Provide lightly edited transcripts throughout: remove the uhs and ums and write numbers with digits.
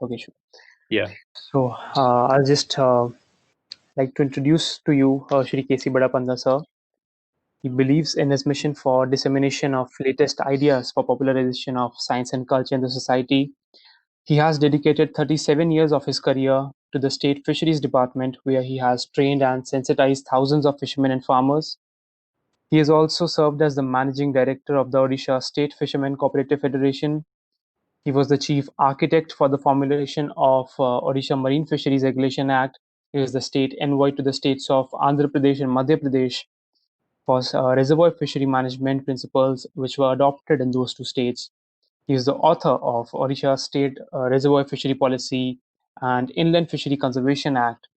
Okay, sure. Yeah. So I'll just like to introduce to you Shri K.C. Badapanda sir. He believes in his mission for dissemination of latest ideas for popularization of science and culture in the society. He has dedicated 37 years of his career to the State Fisheries Department, where he has trained and sensitized thousands of fishermen and farmers. He has also served as the managing director of the Odisha State Fishermen Cooperative Federation. He was the chief architect for the formulation of Odisha Marine Fisheries Regulation Act. He was the state envoy to the states of Andhra Pradesh and Madhya Pradesh for reservoir fishery management principles which were adopted in those two states. He is the author of Odisha State Reservoir Fishery Policy and Inland Fishery Conservation Act.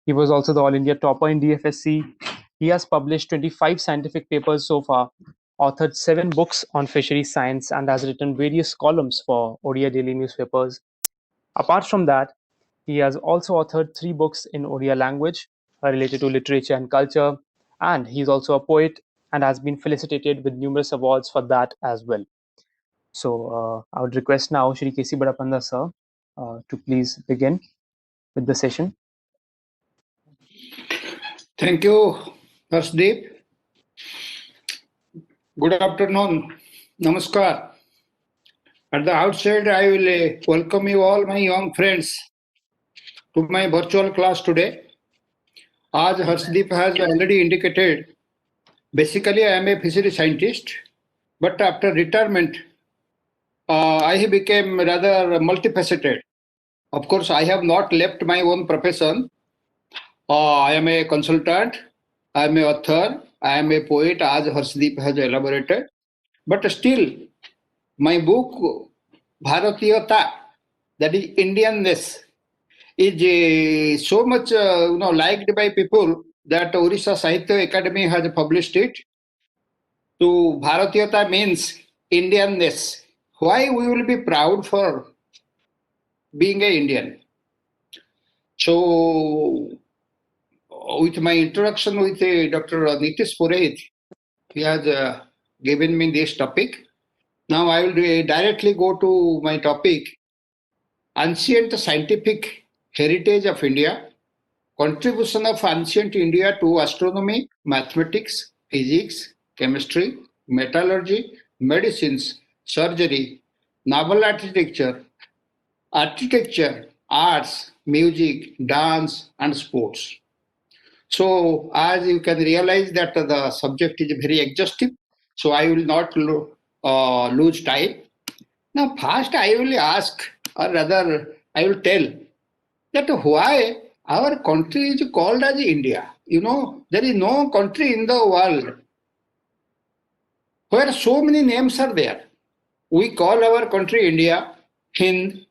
He was also the All India topper in DFSC. He has published 25 scientific papers so far, authored 7 books on fishery science, and has written various columns for Odia daily newspapers. Apart from that, he has also authored 3 books in Odia language related to literature and culture, and he is also a poet and has been felicitated with numerous awards for that as well. So I would request now Shri K.C. Badapanda sir to please begin with the session. Thank you, Harshdeep. Good afternoon. Namaskar. At the outset, I will welcome you all, my young friends, to my virtual class today. As Harshdeep has already indicated, basically I am a fishery scientist, but after retirement, I became rather multifaceted. Of course, I have not left my own profession. I am a consultant, I am a author, I am a poet, as Harshdeep has elaborated. But still, my book, Bharatiyata, that is Indianness, is so much liked by people that Orissa Sahitya Academy has published it. So Bharatiyata means Indianness. Why we will be proud for being an Indian? So with my introduction with Dr. Nitish Purohit, he has given me this topic. Now I will directly go to my topic, ancient scientific heritage of India, contribution of ancient India to astronomy, mathematics, physics, chemistry, metallurgy, medicines, surgery, naval architecture, arts, music, dance, and sports. So as you can realize that the subject is very exhaustive, so I will not lose time. Now first I will ask, or rather I will tell, that why our country is called as India. You know, there is no country in the world where so many names are there. We call our country India, Hind,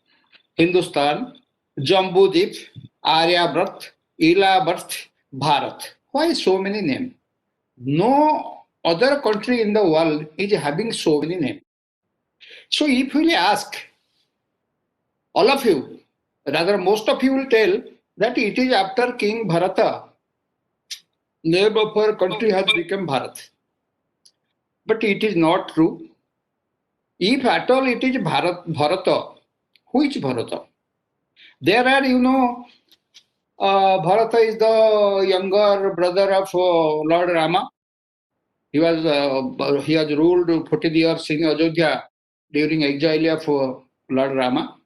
Hindustan, Jambudip, Aryabrat, Ilabart, Bharat. Why so many names? No other country in the world is having so many names. So if we ask all of you, rather most of you will tell that it is after King Bharata, name of our country has become Bharat. But it is not true. If at all it is Bharata, which Bharata? There are, Bharata is the younger brother of Lord Rama. He has ruled 14 years in Ajodhya during exile of Lord Rama.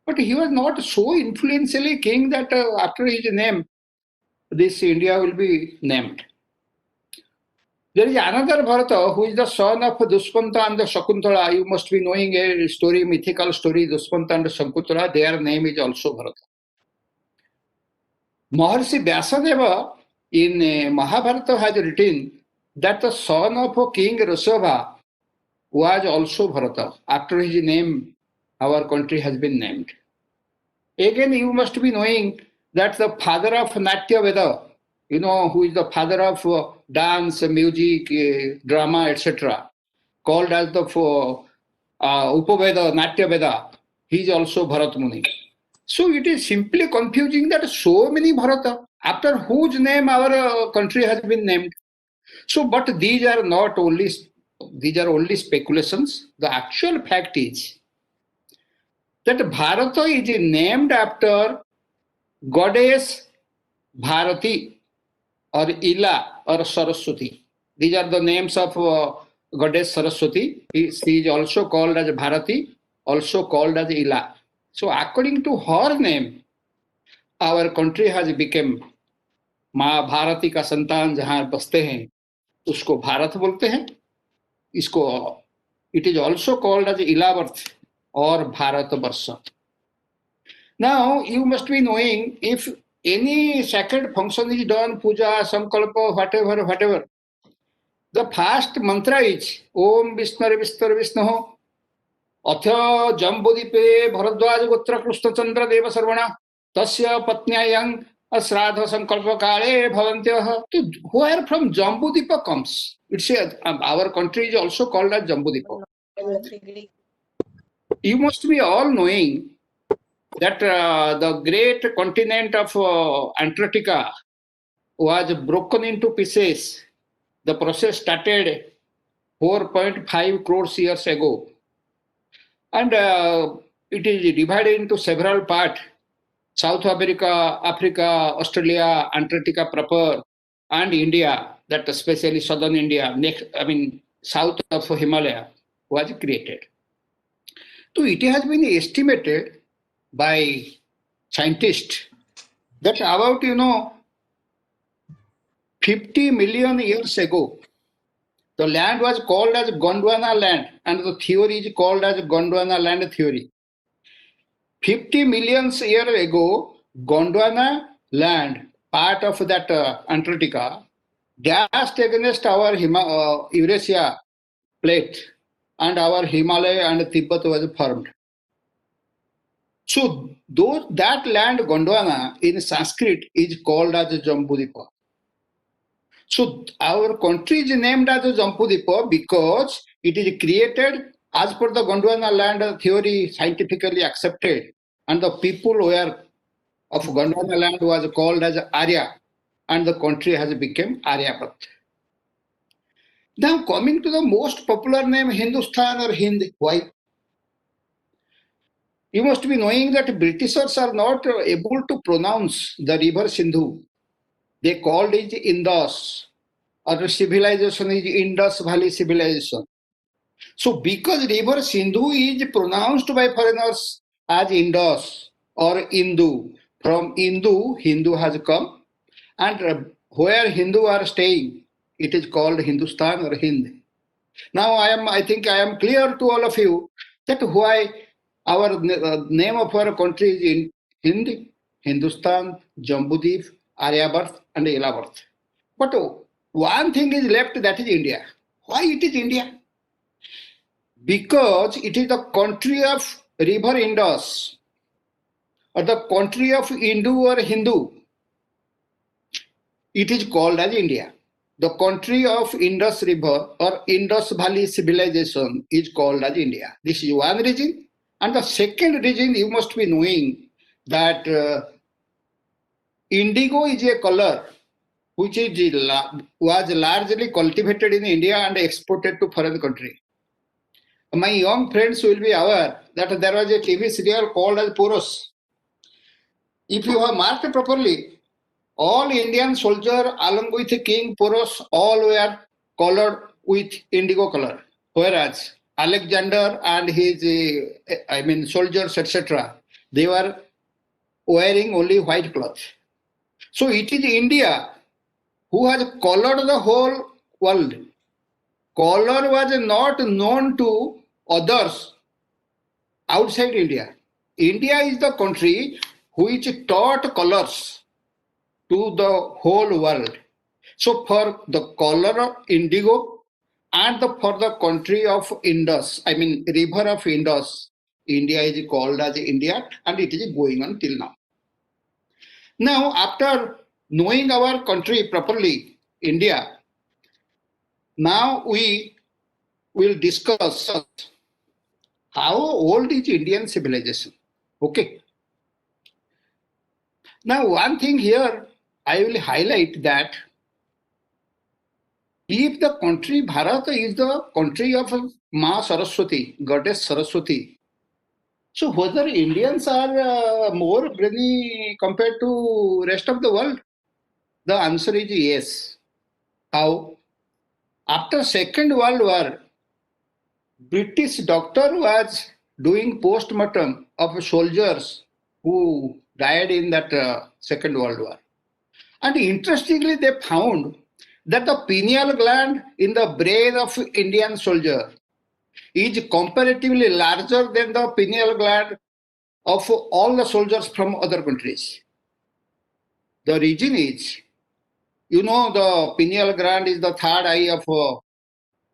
But he was not so influentially king that after his name, this India will be named. There is another Bharata who is the son of Dushmanta and Shakuntala. You must be knowing a story, mythical story, Dushmanta and Shakuntala. Their name is also Bharata. Maharshi Vyasadeva in Mahabharata has written that the son of King Rishabha was also Bharata. After his name, our country has been named. Again, you must be knowing that the father of Natya Veda, who is the father of dance, music, drama, etc., called as the Upaveda, Natya Veda, he is also Bharat Muni. So it is simply confusing that so many Bharata, after whose name our country has been named. So, but these are only speculations. The actual fact is, that Bharata is named after goddess Bharati or Ila or Saraswati. These are the names of goddess Saraswati. She is also called as Bharati, also called as Ila. So according to her name, our country has become माँ भारती का संतान जहाँ बसते हैं उसको भारत बोलते हैं. इसको it is also called as Ilavarth or Bharatvarsha. Now you must be knowing if any sacred function is done, puja, sankalpa, whatever, the first mantra is Om Vishnu Vishnu Vishnu अथ जम्बूदीपे भरद्वाज गोत्र कृष्ण चंद्र देव सर्वणा तस्य पत्न्यायं श्राद्ध संकल्प काले भवन्त्यः. तो where from Jambudipa comes? It's our country is also called as Jambudipa. You must be all knowing that the great continent of Antarctica was broken into pieces. The process started 4.5 crores years ago. And it is divided into several parts: South America, Africa, Australia, Antarctica proper, and India, that especially southern India, south of Himalaya, was created. So it has been estimated by scientists that about 50 million years ago, the land was called as Gondwana land, and the theory is called as Gondwana land theory. 50 million years ago, Gondwana land, part of that Antarctica, dashed against our Eurasia plate, and our Himalaya and Tibet was formed. So that land, Gondwana, in Sanskrit is called as Jambudipa. So our country is named as Jambudipa because it is created as per the Gondwana land theory, scientifically accepted, and the people were of Gondwana land was called as Arya, and the country has become Aryabhat. Now coming to the most popular name, Hindustan or Hind. Why? You must be knowing that Britishers are not able to pronounce the river Sindhu. They called it Indus. Our civilization is Indus Valley civilization. So because river Sindhu is pronounced by foreigners as Indus or Indu, from Indu, Hindu has come, and where Hindu are staying, it is called Hindustan or Hind. Now I think I am clear to all of you that why our name of our country is in Hind, Hindustan, Jambudip, Aryabharat and Ilabharat. But one thing is left, that is India. Why it is India? Because it is the country of river Indus or the country of Hindu or Hindu. It is called as India. The country of Indus River or Indus Valley civilization is called as India. This is one reason. And the second reason, you must be knowing that indigo is a color which was largely cultivated in India and exported to foreign country. My young friends will be aware that there was a TV serial called as Poros. If you have marked properly, all Indian soldiers along with King Poros all were colored with indigo color, whereas Alexander and his soldiers, etc., they were wearing only white cloth. So it is India who has colored the whole world. Color was not known to others outside India. India is the country which taught colors to the whole world. So for the color of indigo and for the country of Indus, river of Indus, India is called as India, and it is going on till now. Now, after knowing our country properly, India, now we will discuss how old is Indian civilization. Okay. Now, one thing here I will highlight that if the country Bharat is the country of Ma Saraswati, goddess Saraswati, So whether Indians are more brainy compared to rest of the world? The answer is yes. How? After Second World War, British doctor was doing post-mortem of soldiers who died in that Second World War. And interestingly, they found that the pineal gland in the brain of Indian soldier is comparatively larger than the pineal gland of all the soldiers from other countries. The reason is, the pineal gland is the third eye of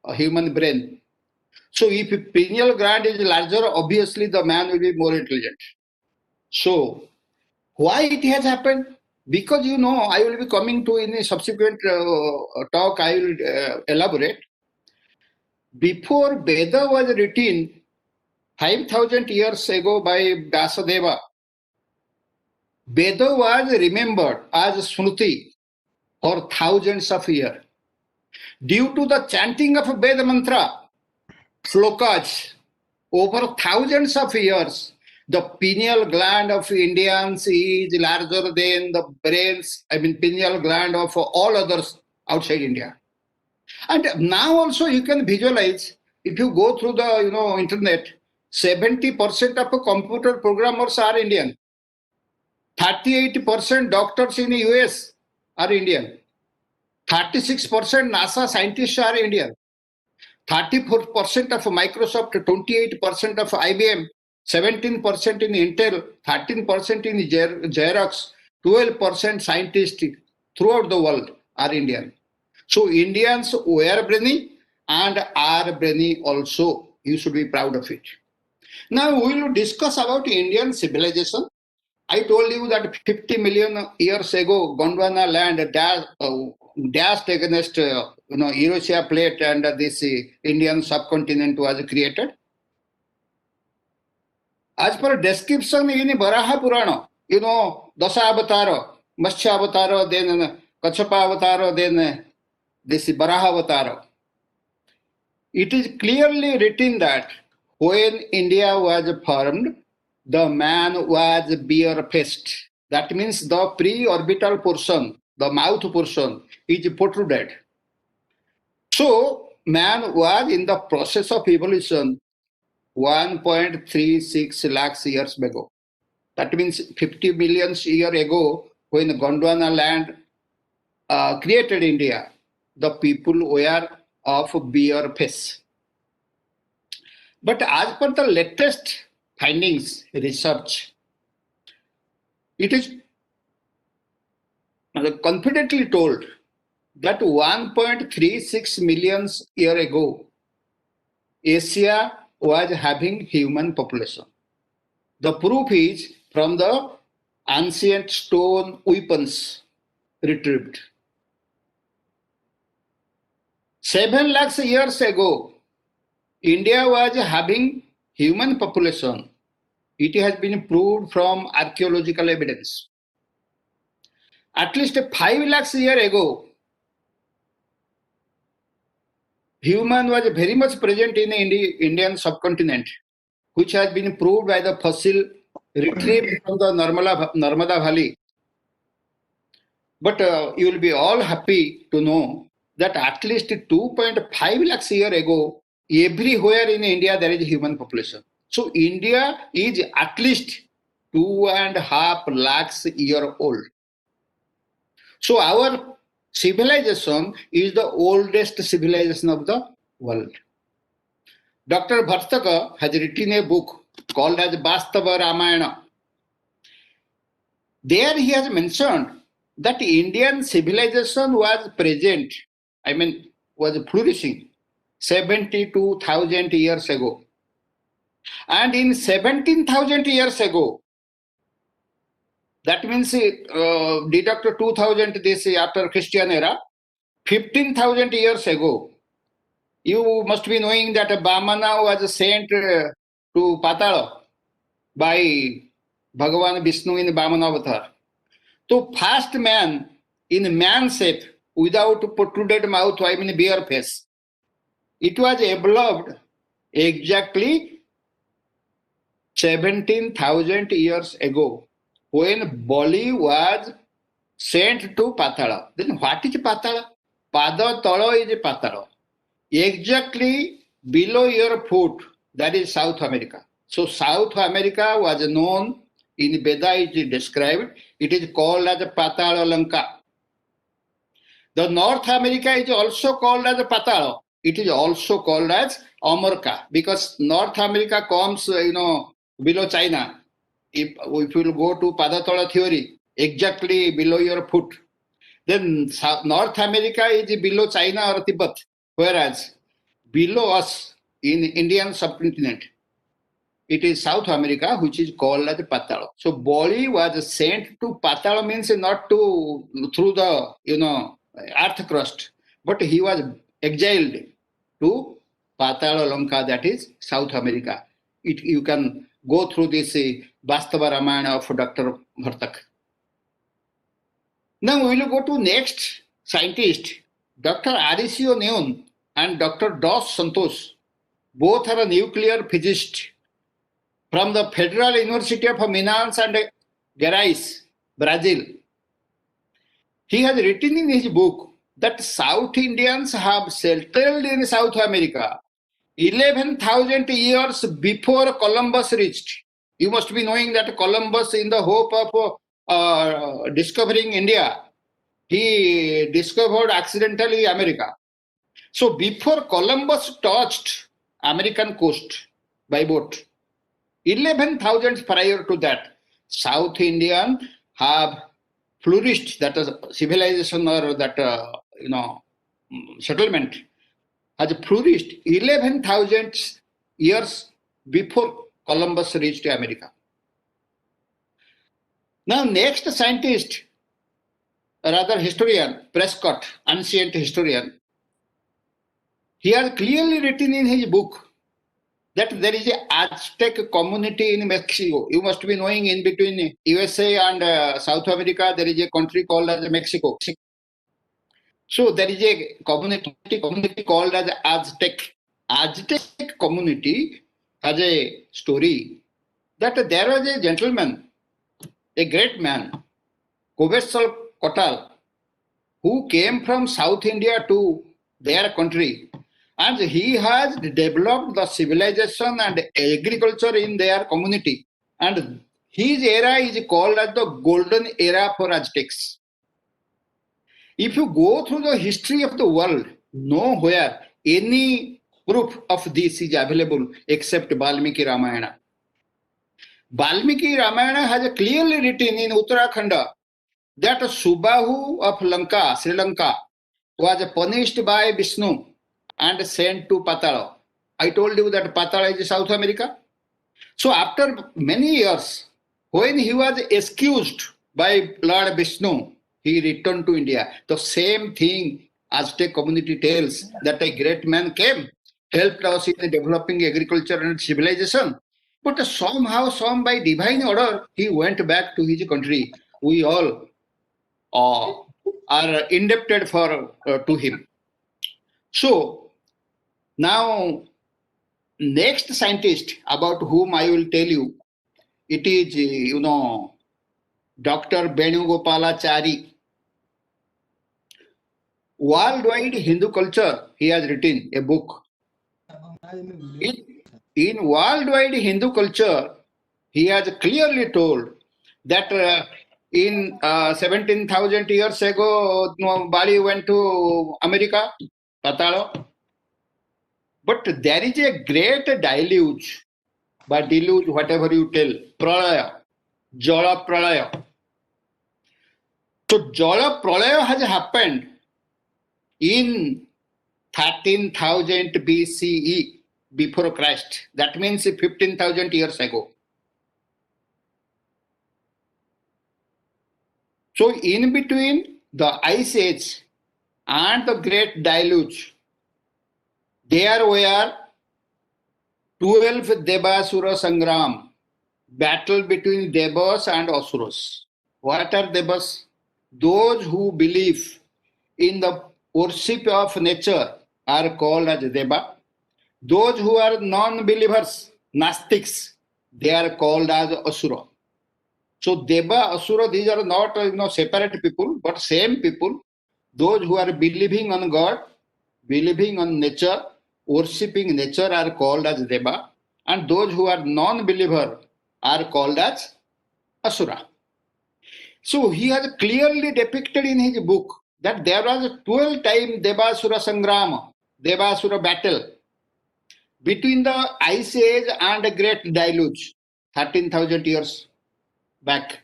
a human brain. So if pineal gland is larger, obviously the man will be more intelligent. So why it has happened? Because I will be coming to in a subsequent talk, I will elaborate. Before Veda was written 5,000 years ago by Vyasadeva, Veda was remembered as Smruti for thousands of years. Due to the chanting of Veda mantra, shlokas, over thousands of years, the pineal gland of Indians is larger than the pineal gland of all others outside India. And now also you can visualize, if you go through the internet, 70% of computer programmers are Indian. 38% doctors in the US are Indian. 36% NASA scientists are Indian. 34% of Microsoft, 28% of IBM, 17% in Intel, 13% in Xerox, 12% scientists throughout the world are Indian. So Indians were brainy and are brainy also. You should be proud of it. Now we will discuss about Indian civilization. I told you that 50 million years ago, Gondwana land dashed against Eurasia plate, and this Indian subcontinent was created. As per description in Varaha Purana, Dasa Avatara, Matsya Avatara, then Kachapa Avatara, then this Varaha Avatara. It is clearly written that when India was formed, the man was bare-faced. That means the pre-orbital portion, the mouth portion, is protruded. So man was in the process of evolution 1.36 lakhs years ago. That means 50 million years ago, when Gondwana land created India, the people were of bare face. But as per the latest findings, research, it is confidently told that 1.36 million years ago, Asia was having human population. The proof is from the ancient stone weapons retrieved. 7 lakhs years ago, India was having human population. It has been proved from archaeological evidence. At least 5 lakhs years ago, human was very much present in the Indian subcontinent, which has been proved by the fossil retrieved from the Narmada Valley. But you will be all happy to know that at least 2.5 lakhs years ago, everywhere in India there is human population. So India is at least 2.5 lakhs years old. So our civilization is the oldest civilization of the world. Dr. Bhartaka has written a book called as Vastava Ramayana. There he has mentioned that Indian civilization was present, was flourishing 72,000 years ago. And in 17,000 years ago, that means deduct 2,000 this after Christian era, 15,000 years ago, you must be knowing that Vamana was sent to Patala by Bhagavan Vishnu in Vamana avatar. So first man in man shape without protruded mouth, bare face. It was evolved exactly 17,000 years ago, when Bali was sent to Patala. Then what is Patala? Pada Tala is Patala. Exactly below your foot, that is South America. So South America was known in Veda, it is described. It is called as Patala Lanka. The North America is also called as Patala. It is also called as Amarka because North America comes, below China. If you go to Padatala theory, exactly below your foot, then North America is below China or Tibet, whereas below us in Indian subcontinent, it is South America, which is called as Patala. So Bali was sent to Patala means not to through the earth crust, but he was exiled to Patala Lanka, that is South America. You can go through this Vastava Ramayana of Dr. Bhartak. Now we will go to next scientist, Dr. Arisio Neon and Dr. Dos Santos. Both are a nuclear physicist from the Federal University of Minas and Gerais, Brazil. He has written in his book that South Indians have settled in South America 11,000 years before Columbus reached. You must be knowing that Columbus, in the hope of discovering India, he discovered accidentally America. So before Columbus touched American coast by boat, 11,000 prior to that, South Indian have flourished, that is civilization or that settlement has flourished 11,000 years before Columbus reached America. Now next scientist, rather historian, Prescott, ancient historian, he has clearly written in his book that there is an Aztec community in Mexico. You must be knowing in between USA and South America, there is a country called as Mexico. So there is a community called as Aztec. Aztec community has a story that there was a gentleman, a great man, Quetzalcoatl, who came from South India to their country. And he has developed the civilization and agriculture in their community. And his era is called as the golden era for Aztecs. If you go through the history of the world, nowhere any proof of this is available except Valmiki Ramayana. Valmiki Ramayana has clearly written in Uttarakhand that Subahu of Lanka, Sri Lanka, was punished by Vishnu and sent to Patala. I told you that Patala is South America. So after many years, when he was excused by Lord Vishnu, he returned to India. The same thing Aztec community tells, that a great man came, helped us in developing agriculture and civilization. But somehow, by divine order, he went back to his country. We all are indebted to him. So now, next scientist about whom I will tell you, it is, Dr. Venugopalachari. Worldwide Hindu Culture, he has written a book. In Worldwide Hindu Culture, he has clearly told that in 17,000 years ago, Bali went to America, Patala. But there is a great deluge, by deluge, whatever you tell, pralaya, Jala pralaya. So Jala pralaya has happened in 13,000 BCE, before Christ. That means 15,000 years ago. So in between the Ice Age and the Great Deluge, there were 12 Devasura Sangram, battle between Devas and Asuras. What are Devas? Those who believe in the worship of nature are called as Deva. Those who are non-believers, Nastics, they are called as Asura. So Deva, Asura, these are not separate people, but same people. Those who are believing on God, believing on nature, worshipping nature are called as Deva, and those who are non-believer are called as Asura. So he has clearly depicted in his book that there was a 12-time Devasura Sangrama, Devasura battle between the Ice Age and the Great Deluge, 13,000 years back,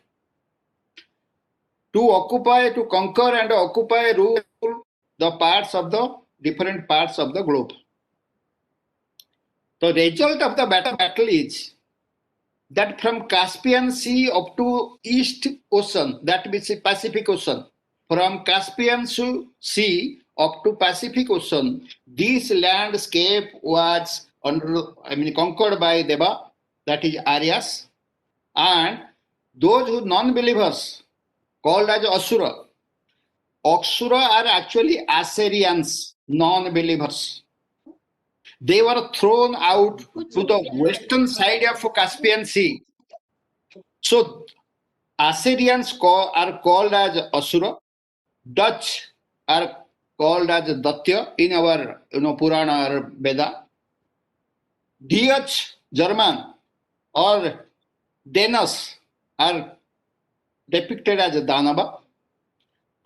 to conquer and occupy, rule the different parts of the globe. The result of the battle is that from Caspian Sea up to East Ocean, that means Pacific Ocean, from Caspian Sea up to Pacific Ocean, this landscape was conquered by Deva, that is Aryas, and those who non-believers called as Asura. Asura are actually Assyrians, non-believers. They were thrown out to the western side of Caspian Sea. So Assyrians are called as Asura. Dutch are called as Datya in our Purana or Veda. Dutch, German or Danes are depicted as Danaba.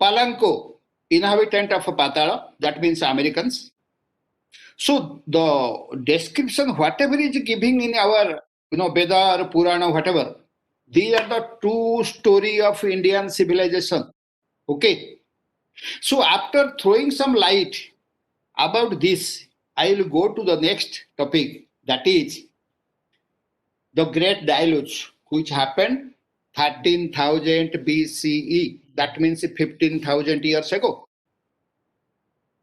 Palanko, inhabitant of Patala, that means Americans. So the description, whatever is giving in our Veda or Purana, whatever, these are the true story of Indian civilization. Okay. So after throwing some light about this, I will go to the next topic, that is the Great Deluge, which happened 13,000 BCE. That means 15,000 years ago.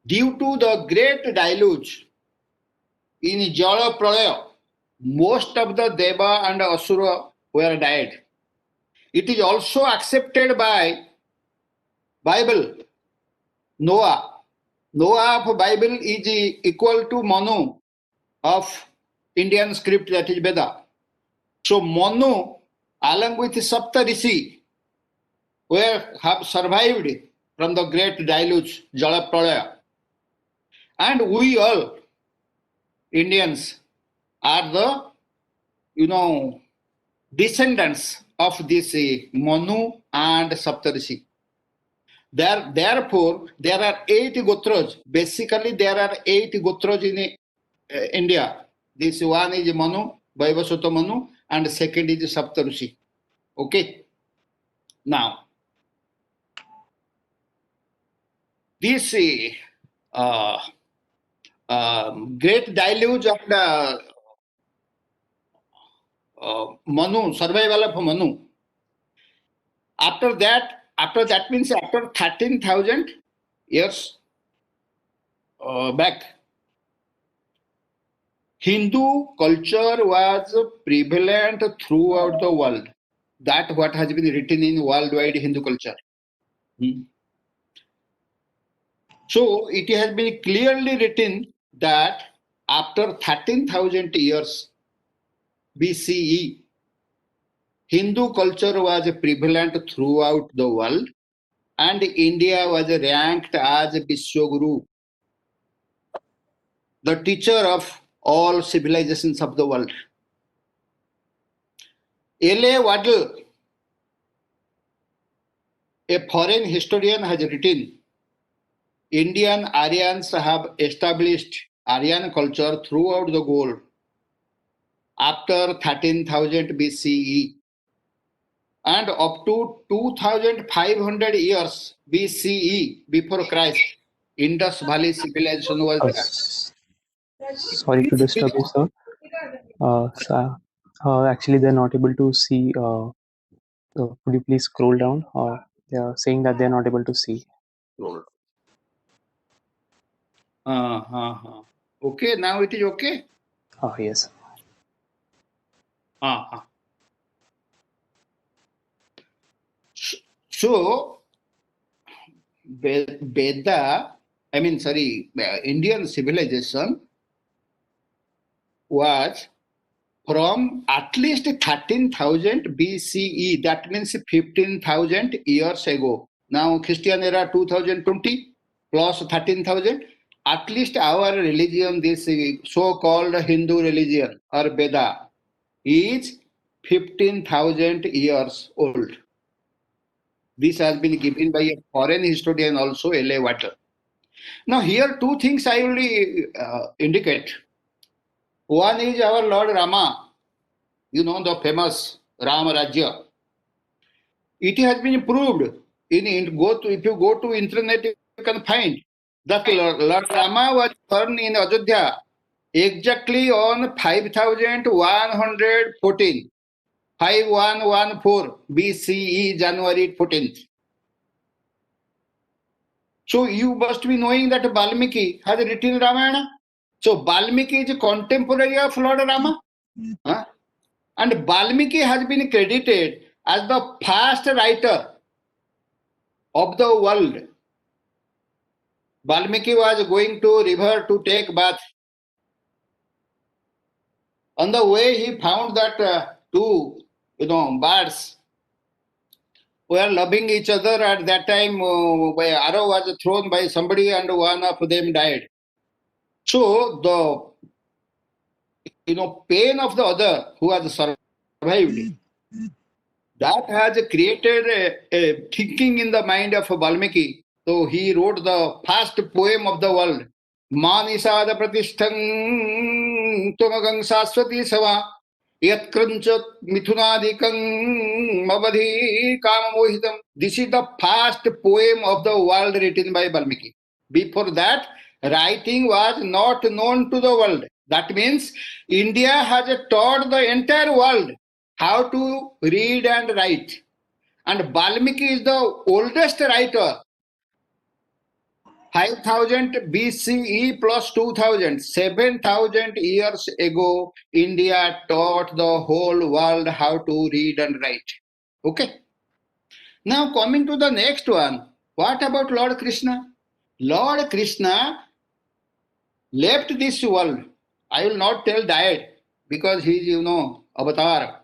Due to the Great Deluge in Jala Pralaya, most of the Deva and Asura were died. It is also accepted by Bible. Noah of Bible is equal to Manu of Indian script, that is Veda. So Manu along with Saptarishi have survived from the great deluge, Jala Pralaya. And we all Indians are the descendants of this Manu and Saptarishi. Therefore, there are 8 gotras. Basically, there are 8 gotras in India. This one is Manu, Vaivasvata Manu, and the second is Saptarushi. Okay. Now, this great deluge of the Manu, survival of Manu. After that means after 13,000 years back, Hindu culture was prevalent throughout the world. That what has been written in worldwide Hindu culture. So it has been clearly written that after 13,000 years BCE, Hindu culture was prevalent throughout the world, and India was ranked as Vishwaguru, the teacher of all civilizations of the world. L.A. Waddell, a foreign historian, has written, Indian Aryans have established Aryan culture throughout the world after 13,000 BCE. And up to 2,500 years BCE, before Christ, Indus Valley civilization was there. Sorry to disturb you, sir. Actually, they're not able to see. Could you please scroll down? They are saying that they're not able to see. Okay, now it is okay? Yes. So, Indian civilization was from at least 13,000 BCE. That means 15,000 years ago. Now Christian era 2020 plus 13,000. At least our religion, this so-called Hindu religion or Veda, is 15,000 years old. This has been given by a foreign historian also, L.A. Water. Now here two things I will indicate. One is our Lord Rama, you know, the famous Rama Rajya. It has been proved if you go to internet, you can find that Lord Rama was born in Ajodhya exactly on 5114, 5114 BCE, January 14th. So you must be knowing that Valmiki has written Ramayana. So Valmiki is a contemporary of Lord Rama. Huh? And Valmiki has been credited as the first writer of the world. Valmiki was going to river to take bath. On the way, he found that two, birds were loving each other. At that time, arrow was thrown by somebody, and one of them died. So the pain of the other who has survived, that has created a thinking in the mind of Valmiki. So he wrote the first poem of the world. Manisada pratisthang tumagang saswati sama yatkrancha mithunadikang mavadhi kamamohitam. This is the first poem of the world written by Valmiki. Before that, writing was not known to the world. That means India has taught the entire world how to read and write. And Valmiki is the oldest writer. 5,000 BCE plus 2,000, 7,000 years ago, India taught the whole world how to read and write. Okay. Now coming to the next one, what about Lord Krishna? Lord Krishna left this world. I will not tell died because he is, avatar.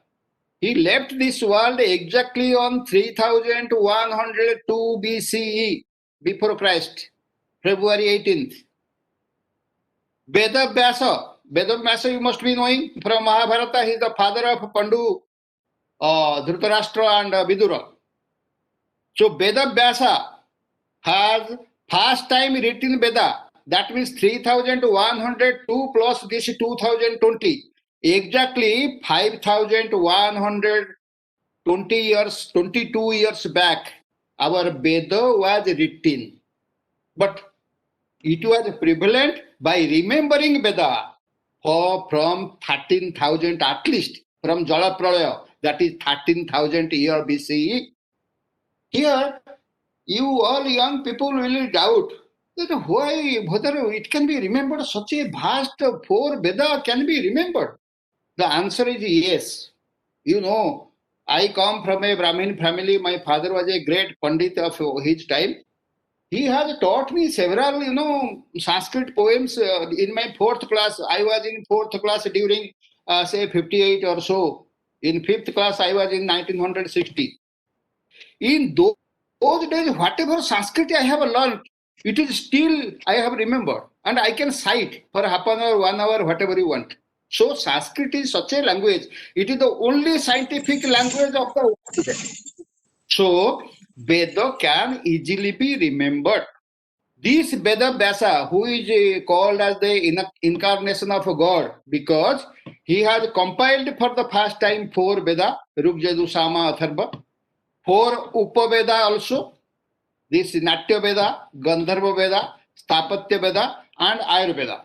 He left this world exactly on 3102 BCE, before Christ, February 18th. Veda Vyasa you must be knowing from Mahabharata. He is the father of Pandu, Dhritarashtra and Vidura. So Veda Vyasa has first time written Veda. That means 3102 plus this 2020. Exactly 5,120 years, 22 years back, our Veda was written. But it was prevalent by remembering Veda from 13,000 at least, from Jalapralaya, that is 13,000 year BCE. Here, you all young people will doubt that why, whether it can be remembered, such a vast four Veda can be remembered. The answer is yes. I come from a Brahmin family. My father was a great Pandit of his time. He has taught me several, Sanskrit poems in my fourth class. I was in fourth class during, say, 58 or so. In fifth class, I was in 1960. In those days, whatever Sanskrit I have learned, it is still I have remembered. And I can cite for half an hour, 1 hour, whatever you want. So Sanskrit is such a language. It is the only scientific language of the world today. So Veda can easily be remembered. This Veda Vyasa, who is called as the incarnation of God, because he has compiled for the first time 4 Veda, Rugvedu, Sama, Atharva, 4 Upaveda also, this Natya Veda, Gandharva Veda, Stapatya Veda, and Ayurveda.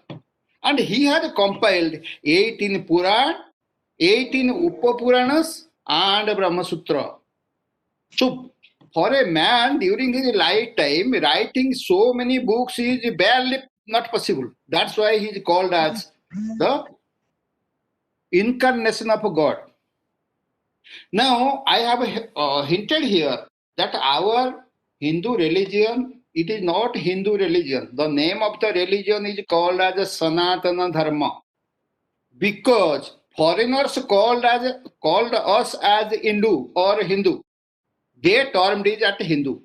And he has compiled 18 Puran, 18 Upapuranas, and Brahma Sutra. So, for a man during his lifetime, writing so many books is barely not possible. That's why he is called as the incarnation of God. Now, I have hinted here that our Hindu religion, it is not Hindu religion. The name of the religion is called as Sanatana Dharma. Because foreigners called us as Hindu or Hindu. They termed it as Hindu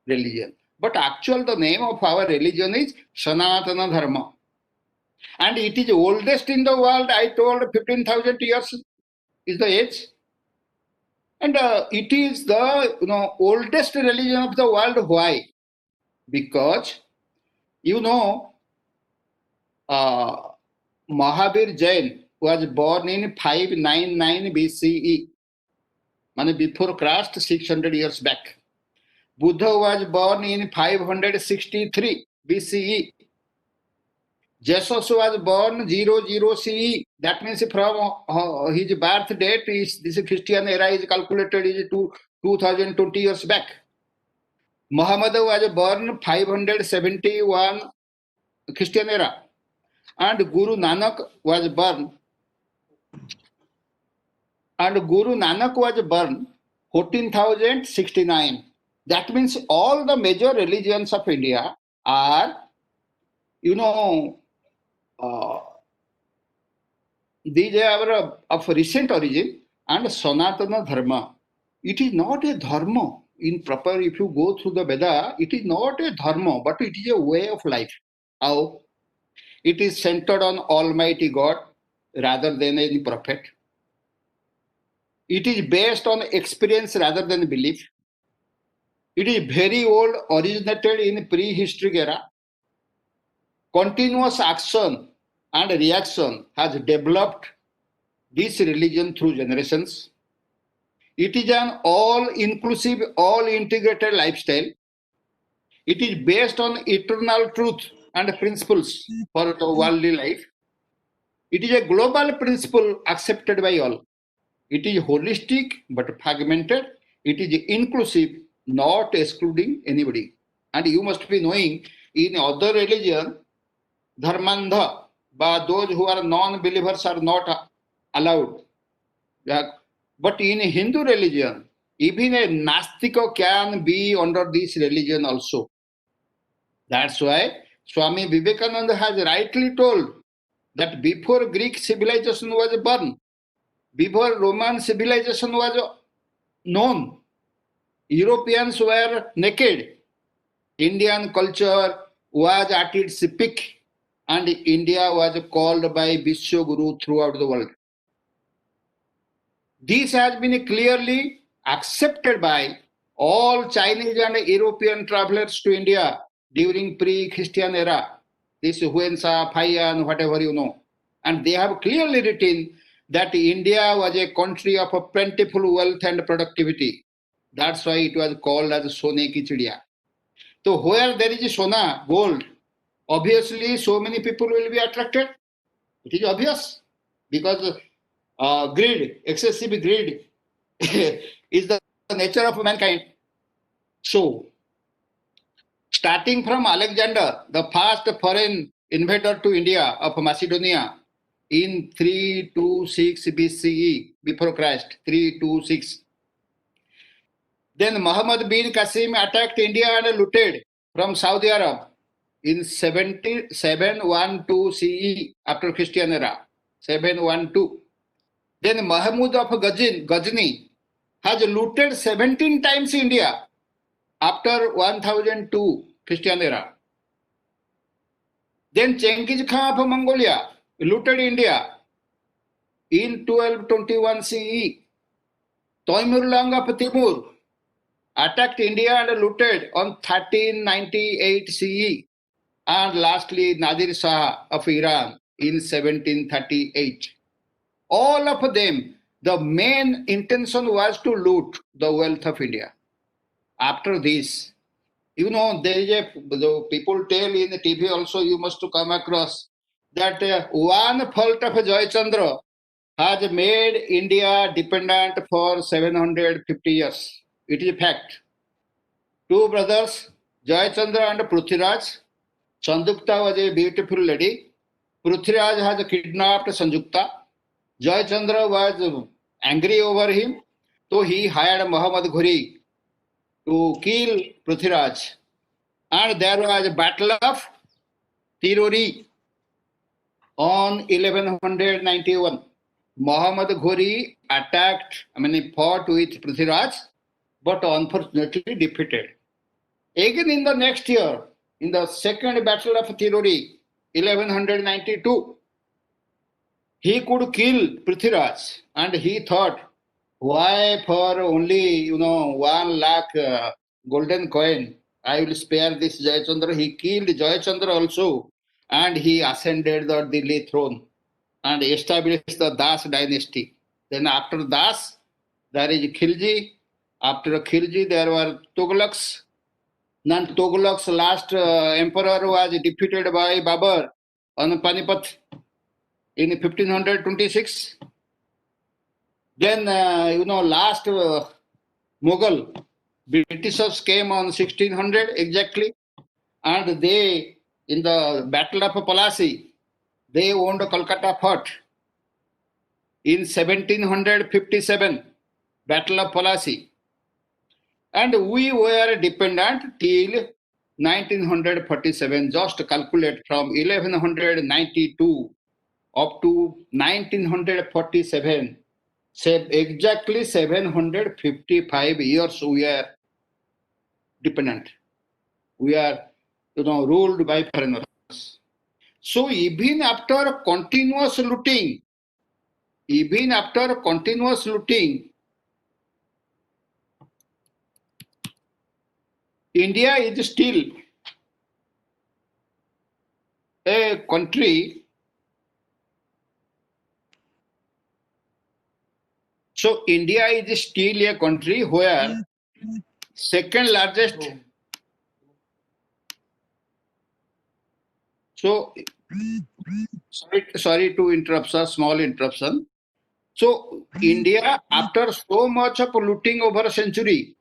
religion. But actual the name of our religion is Sanatana Dharma. And it is oldest in the world. I told 15,000 years is the age. And it is the oldest religion of the world. Why? Because uh, Mahavir Jain was born in 599 BCE, mean before Christ, 600 years back. Buddha was born in 563 BCE. Jesus was born 00 CE. That means from his birth date is this Christian era is calculated is to 2020 years back. Muhammad was born 571 Christian era, and Guru Nanak was born 14,069. That means all the major religions of India are, these are of recent origin, and Sanatana Dharma. It is not a dharma in proper, if you go through the Veda, it is not a dharma, but it is a way of life. How? It is centered on Almighty God rather than any prophet. It is based on experience rather than belief. It is very old, originated in prehistoric era. Continuous action and reaction has developed this religion through generations. It is an all-inclusive, all-integrated lifestyle. It is based on eternal truth and principles for the worldly life. It is a global principle accepted by all. It is holistic but fragmented. It is inclusive, not excluding anybody. And you must be knowing, in other religion, dharmandha, but those who are non-believers are not allowed. But in Hindu religion, even a Nastika can be under this religion also. That's why Swami Vivekananda has rightly told that before Greek civilization was born, before Roman civilization was known, Europeans were naked. Indian culture was at its peak, and India was called by Vishwaguru throughout the world. This has been clearly accepted by all Chinese and European travelers to India during pre-Christian era. This Huensa, Paiyan, whatever you know. And they have clearly written that India was a country of a plentiful wealth and productivity. That's why it was called as Sone ki Chidiya. So where there is Sona, gold, obviously so many people will be attracted. It is obvious because greed, excessive greed is the nature of mankind. So, starting from Alexander, the first foreign invader to India of Macedonia in 326 BCE, before Christ, 326. Then Muhammad bin Qasim attacked India and looted from Saudi Arab in 712 CE, after Christian era, 712. Then Mahmud of Ghazni has looted 17 times India after 1002 Christian era. Then Genghis Khan of Mongolia looted India in 1221 CE. Toimurlang of Timur attacked India and looted on 1398 CE. And lastly, Nadir Shah of Iran in 1738. All of them, the main intention was to loot the wealth of India. After this, there is the people tell in the TV also, you must come across that one fault of Jayachandra has made India dependent for 750 years. It is a fact. Two brothers, Jayachandra and Prithviraj. Sanjukta was a beautiful lady. Prithviraj has kidnapped Sanjukta. Jayachandra was angry over him, so he hired Muhammad Ghori to kill Prithviraj. And there was a battle of Tirori on 1191. Muhammad Ghori attacked, fought with Prithviraj, but unfortunately defeated. Again in the next year, in the second battle of Tirori, 1192, he could kill Prithviraj, and he thought, why for only 1 lakh golden coin I will spare this Jayachandra. He killed Jayachandra also, and he ascended the Delhi throne and established the Das dynasty. Then after Das, there is Khilji. After Khilji, there were Tughlaqs. Then Tughlaq's last emperor was defeated by Babur on Panipat in 1526. Then, last Mughal, Britishers came on 1600 exactly, and they, in the Battle of Palasi, they owned Kolkata fort. In 1757, Battle of Palasi. And we were dependent till 1947. Just calculate from 1192 up to 1947. Exactly 755 years we are dependent. We are, ruled by foreigners. So even after continuous looting, India is still a country. So India is still a country where second largest. So sorry to interrupt, sir. Small interruption. So India, after so much of looting over a century,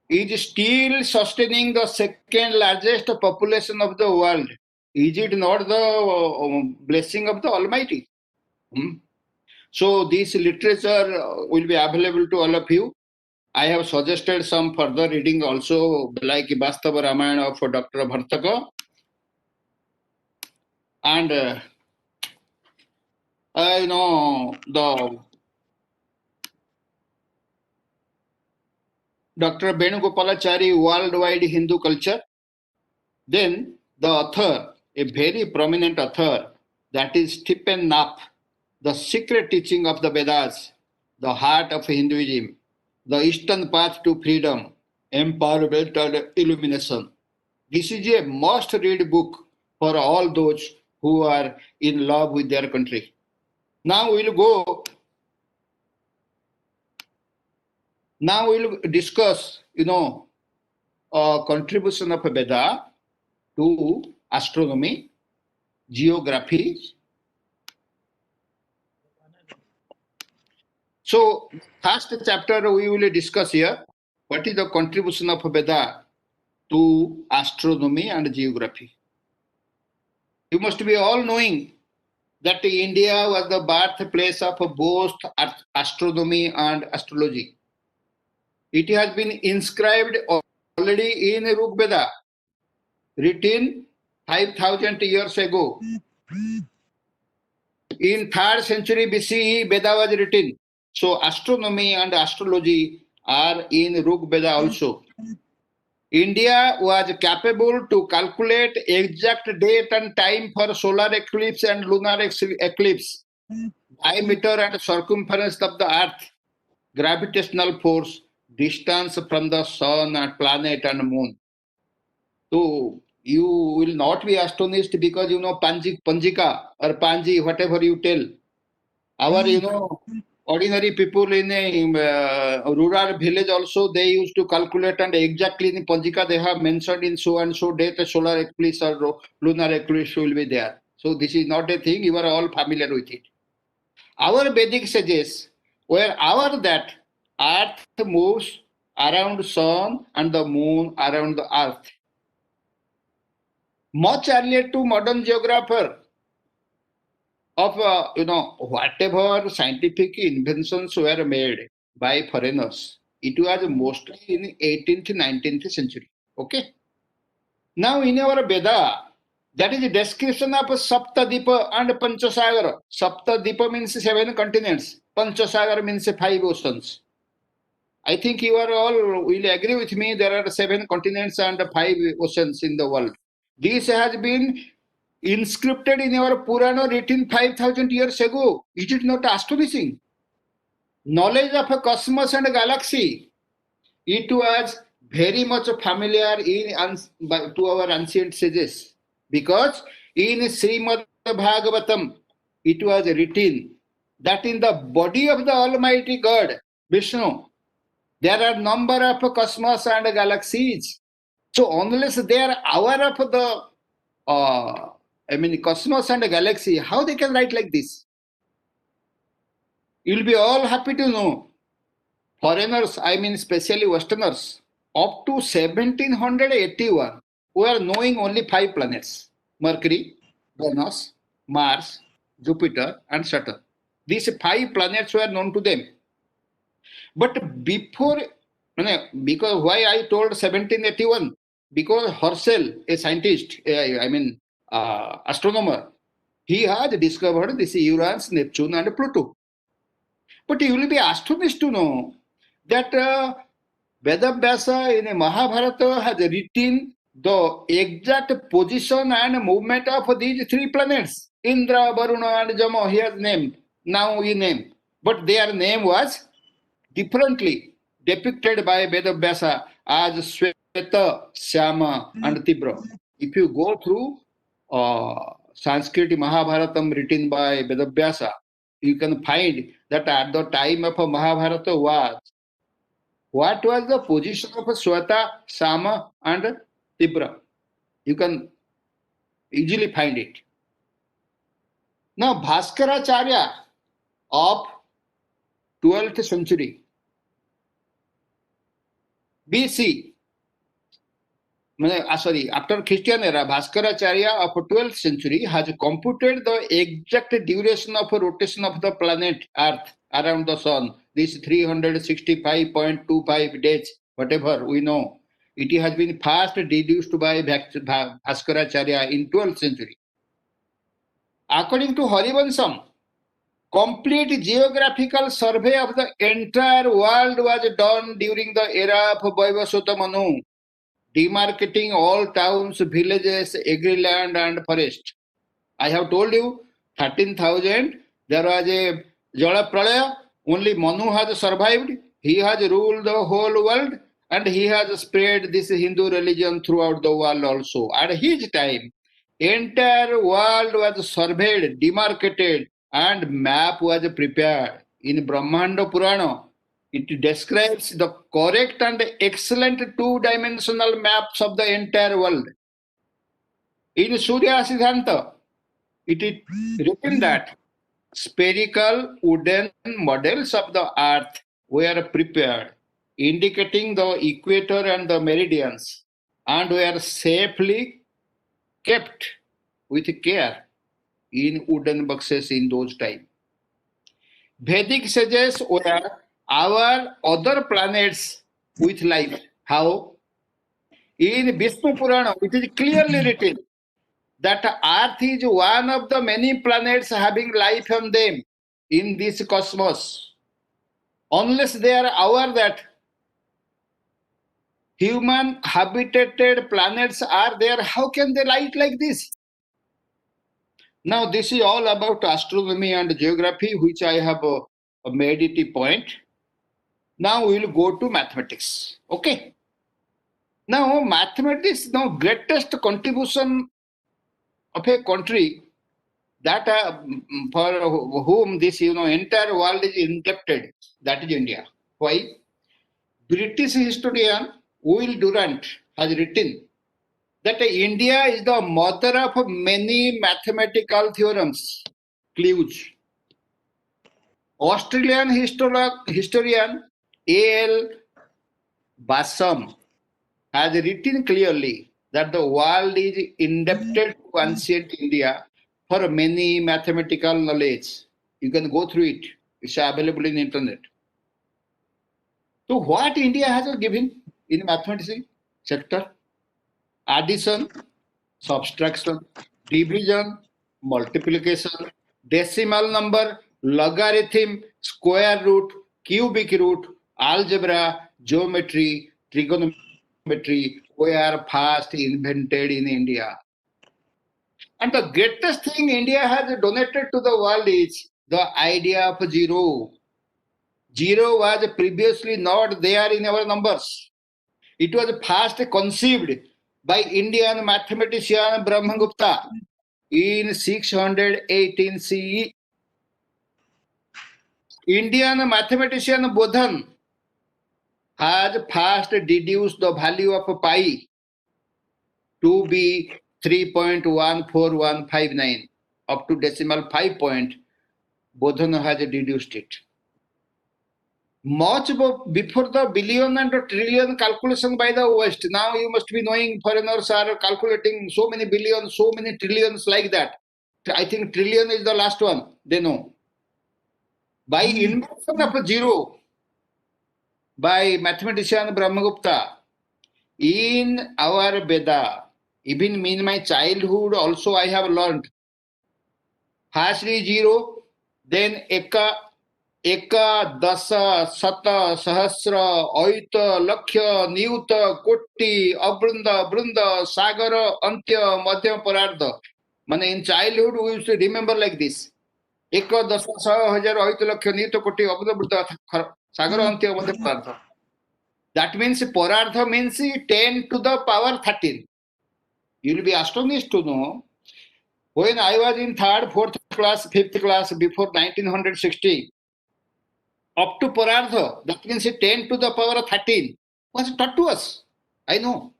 is still sustaining the second largest population of the world. Is it not the blessing of the Almighty? So this literature will be available to all of you. I have suggested some further reading also, like Vastava Ramayana of Dr. Bhartaka. And the Dr. Venugopalachari Worldwide Hindu Culture. Then the author, a very prominent author, that is Stephen Knapp, The Secret Teaching of the Vedas, The Heart of Hinduism, The Eastern Path to Freedom, Empowerment and Illumination. This is a must-read book for all those who are in love with their country. Now we'll discuss, contribution of Veda to astronomy, geography. So, first chapter we will discuss here, what is the contribution of Veda to astronomy and geography. You must be all knowing that India was the birthplace of both astronomy and astrology. It has been inscribed already in Rig Veda, written 5,000 years ago. In 3rd century BCE, Veda was written. So astronomy and astrology are in Rig Veda also. India was capable to calculate exact date and time for solar eclipse and lunar eclipse, diameter and circumference of the earth, gravitational force, distance from the sun and planet and moon. So you will not be astonished because Panjika or Panji, whatever you tell. Our ordinary people in a rural village also, they used to calculate, and exactly in Panjika they have mentioned in so and so date a solar eclipse or lunar eclipse will be there. So this is not a thing, you are all familiar with it. Our Vedic sages were aware that earth moves around sun and the moon around the earth. Much earlier to modern geographer of whatever scientific inventions were made by foreigners, it was mostly in 18th 19th century. Okay. Now in our Veda, That is a description of Saptadipa and Panchasagar. Saptadipa means 7 continents. Panchasagar means 5 oceans. I think you are all will agree with me. There are 7 continents and 5 oceans in the world. This has been inscripted in our Purana written 5,000 years ago. Is it not astonishing? Knowledge of a cosmos and a galaxy. It was very much familiar to our ancient sages, because in Srimad Bhagavatam it was written that in the body of the Almighty God, Vishnu, there are number of cosmos and galaxies. So unless they are aware of the cosmos and galaxy, how they can write like this? You'll be all happy to know. Foreigners, I mean especially Westerners, up to 1781, we are knowing only 5 planets: Mercury, Venus, Mars, Jupiter, and Saturn. These 5 planets were known to them. But before, because why I told 1781? Because Herschel, a scientist, astronomer, he had discovered this Uranus, Neptune, and Pluto. But you will be astonished to know that Vedavyasa in Mahabharata has written the exact position and movement of these 3 planets. Indra, Varuna, and Jama, he has named. Now he named. But their name was differently depicted by Vedavyasa as Sweta, Syama, and Tibra. If you go through Sanskrit Mahabharatam written by Vedavyasa, you can find that at the time of Mahabharata what was the position of Sweta, Sama, and Tibra. You can easily find it. Now, Bhaskaracharya of 12th century BC, after Christian era, Bhaskaracharya of 12th century has computed the exact duration of rotation of the planet Earth around the sun. This 365.25 days, whatever we know. It has been fast deduced by Bhaskaracharya in 12th century. According to Harivansam, complete geographical survey of the entire world was done during the era of Vaivasvata Manu, demarcating all towns, villages, agri-land, and forest. I have told you, 13,000, there was a Jala Pralaya, only Manu has survived. He has ruled the whole world, and he has spread this Hindu religion throughout the world also. At his time, entire world was surveyed, demarcated, and map was prepared. In Brahmanda Purana, it describes the correct and excellent 2-dimensional maps of the entire world. In Surya Siddhanta, it is written that spherical wooden models of the earth were prepared, indicating the equator and the meridians, and were safely kept with care in wooden boxes in those times. Vedic sages were our other planets with life. How? In Vishnu Purana, it is clearly written that Earth is one of the many planets having life on them in this cosmos. Unless they are aware that human habitated planets are there, how can they light like this? Now, this is all about astronomy and geography, which I have made it a point. Now we will go to mathematics. Okay. Now, mathematics, now greatest contribution of a country that for whom this entire world is indebted, that is India. Why? British historian Will Durant has written that India is the mother of many mathematical theorems, clues. Australian historian A.L. Bassam has written clearly that the world is indebted to ancient India for many mathematical knowledge. You can go through it. It's available in internet. So what India has given in mathematics sector? Addition, subtraction, division, multiplication, decimal number, logarithm, square root, cubic root, algebra, geometry, trigonometry were first invented in India. And the greatest thing India has donated to the world is the idea of zero. Zero was previously not there in our numbers. It was first conceived by Indian mathematician Brahmagupta in 618 CE. Indian mathematician Bodhan has first deduced the value of pi to be 3.14159 up to decimal 5 point. Bodhan has deduced it. Much before the billion and trillion calculation by the West. Now you must be knowing foreigners are calculating so many billions, so many trillions like that. I think trillion is the last one they know. By invention of zero by mathematician Brahmagupta in our Veda, even in my childhood also I have learned. First is zero, then eka, दश शत सहस्र अयुत लक्ष्य नियुत कोटि अवृंद वृंद सागर अंत्य मध्य परार्ध. माने in childhood we used to remember like this. एक दश सौ हजार अयुत लक्ष्य नियुत कोटि अवृंद वृंद सागर अंत्य मध्य परार्ध. That means parardha means 10 to the power 13. You will be astonished to know, when I was in 3rd, 4th class, 5th class before 1960, up to parardha, that means 10 to the power 13 was taught to us. I know.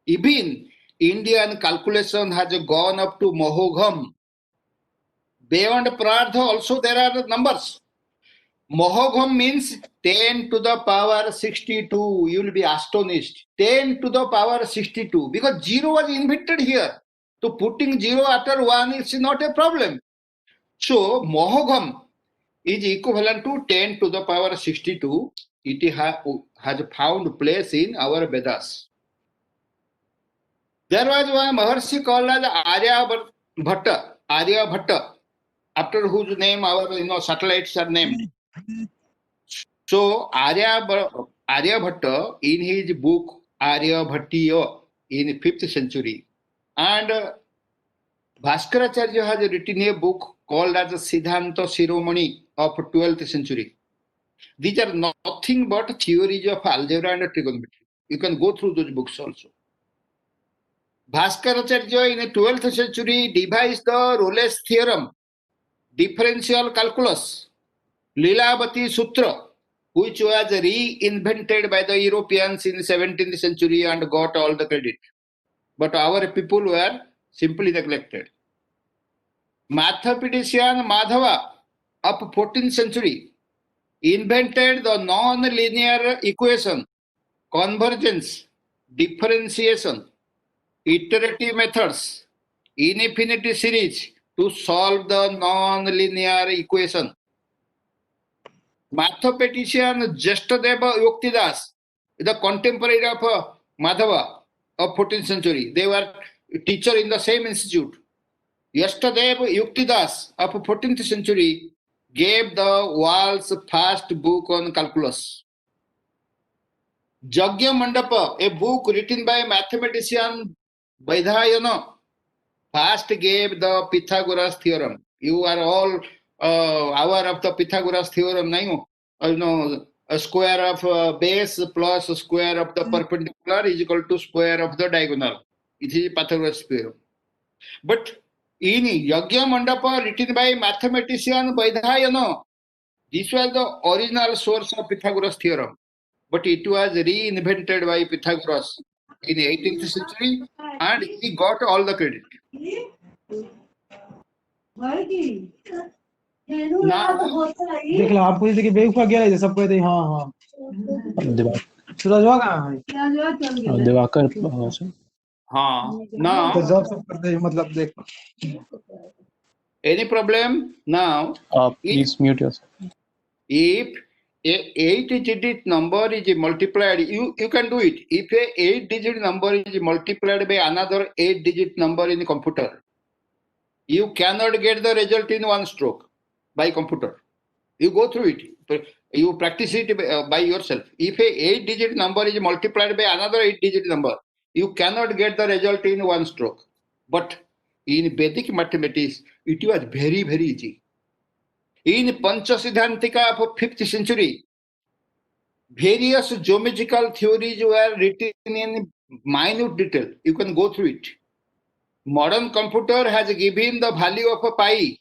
Even Indian calculation has gone up to Mohogham. Beyond parardha also there are numbers. Mohogham means 10 to the power 62. You will be astonished. 10 to the power 62. Because zero was invented here. So putting zero after 1 is not a problem. So Mohogham is equivalent to 10 to the power 62. It has found place in our Vedas. There was one Maharshi called as Aryabhatta, after whose name our satellites are named. So Aryabhatta in his book Aryabhatiya in 5th century, and Bhaskaracharya has written a book called as Siddhanta Shiromani of 12th century. These are nothing but theories of algebra and trigonometry. You can go through those books also. Bhaskaracharya in the 12th century devised the Rolle's theorem, differential calculus, Lilavati Sutra, which was reinvented by the Europeans in the 17th century and got all the credit. But our people were simply neglected. Mathematician Madhava of 14th century invented the non-linear equation, convergence, differentiation, iterative methods, infinity series to solve the non-linear equation. Mathematician Jashtadeva Yuktidas, the contemporary of Madhava of 14th century. They were teacher in the same institute. Yashtadeva Yuktidas of 14th century gave the world's first book on calculus. Jagya Mandapa, a book written by mathematician Vaidhayana, first gave the Pythagoras theorem. You are all aware of the Pythagoras theorem, you know, a square of base plus a square of the perpendicular is equal to square of the diagonal. It is Pythagoras theorem. But in Yagya Mandapa written by mathematician Vaidhayana, this was the original source of Pythagoras theorem. But it was reinvented by Pythagoras in the 18th century and he got all the credit. देख लो आपको जैसे कि बेवकूफ गया है सब कहते हैं हाँ हाँ सूरज हुआ कहाँ है दिवाकर हाँ now तो जॉब सब करते हैं मतलब देख any problem now please mute yourself. if a 8-digit number is multiplied, you can do it. If a 8-digit number is multiplied by another 8-digit number in the computer, you cannot get the result in one stroke by computer. You go through it. You practice it by yourself. If a 8-digit number is multiplied by another 8-digit number, you cannot get the result in one stroke. But in Vedic mathematics, it was very, very easy. In Panchasiddhantika of 5th century, various geometrical theories were written in minute detail. You can go through it. Modern computer has given the value of a pi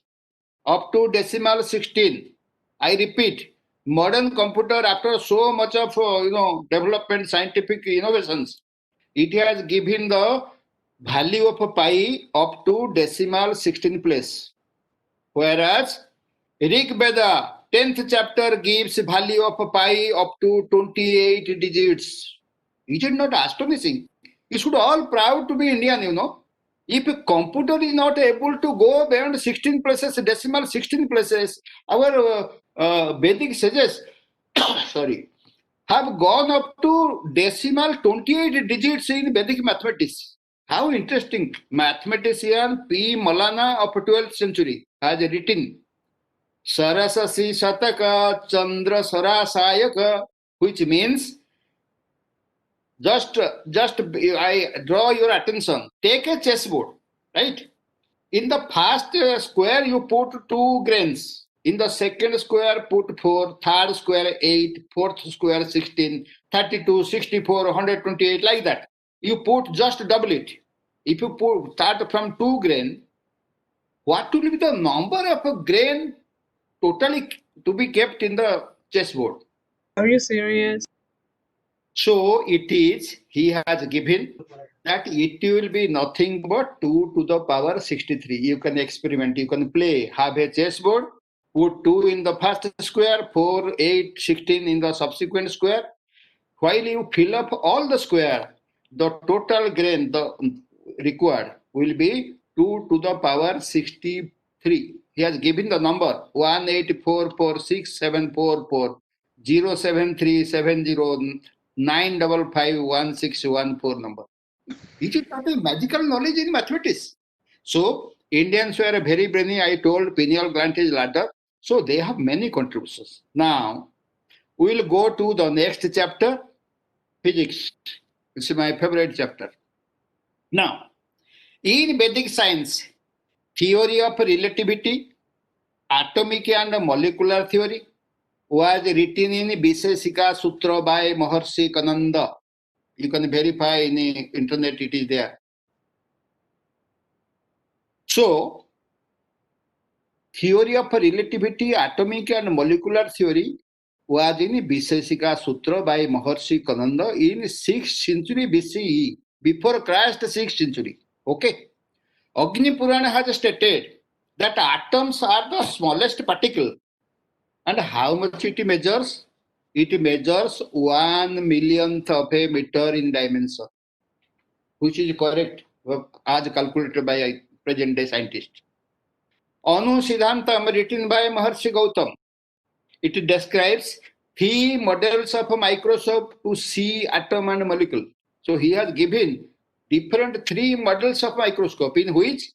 up to decimal 16. I repeat, modern computer, after so much of development, scientific innovations, it has given the value of a pi up to decimal 16 place. Whereas Rig Veda 10th chapter gives value of pi up to 28 digits. Is it not astonishing? You should all proud to be Indian, If a computer is not able to go beyond 16 places, decimal 16 places, our Vedic sages, sorry, have gone up to decimal 28 digits in Vedic mathematics. How interesting. Mathematician P. Malana of 12th century has written Sarasasi Sataka Chandra Sarasayaka, which means just I draw your attention. Take a chessboard, right? In the first square, you put 2 grains. In the second square, put 4, third square 8, fourth square 16, 32, 64, 128, like that. You put just double it. If you start from 2 grain, what will be the number of a grain totally to be kept in the chessboard? Are you serious? So it is, he has given that it will be nothing but 2 to the power 63. You can experiment, you can play, have a chessboard, put 2 in the first square, 4, 8, 16 in the subsequent square. While you fill up all the square, the total grain required will be 2 to the power 63. He has given the number 1844674407370 9551614 number. It is not a magical knowledge in mathematics. So Indians were very brainy. I told pineal gland is ladder. So they have many contributions. Now we will go to the next chapter, physics. It's my favorite chapter. Now, in Vedic science, theory of relativity, atomic and molecular theory was written in Visheshika Sutra by Maharshi Kananda. You can verify in the internet, it is there. So, theory of relativity, atomic and molecular theory was in Visheshika Sutra by Maharshi Kananda in 6th century BCE, before Christ 6th century. Okay. Agni Purana has stated that atoms are the smallest particle. And how much it measures? It measures 1/1,000,000th of a meter in dimension, which is correct as calculated by a present day scientist. Anu Siddhantam, written by Maharshi Gautam, it describes 3 models of a microscope to see atom and molecule. So he has given different 3 models of microscope in which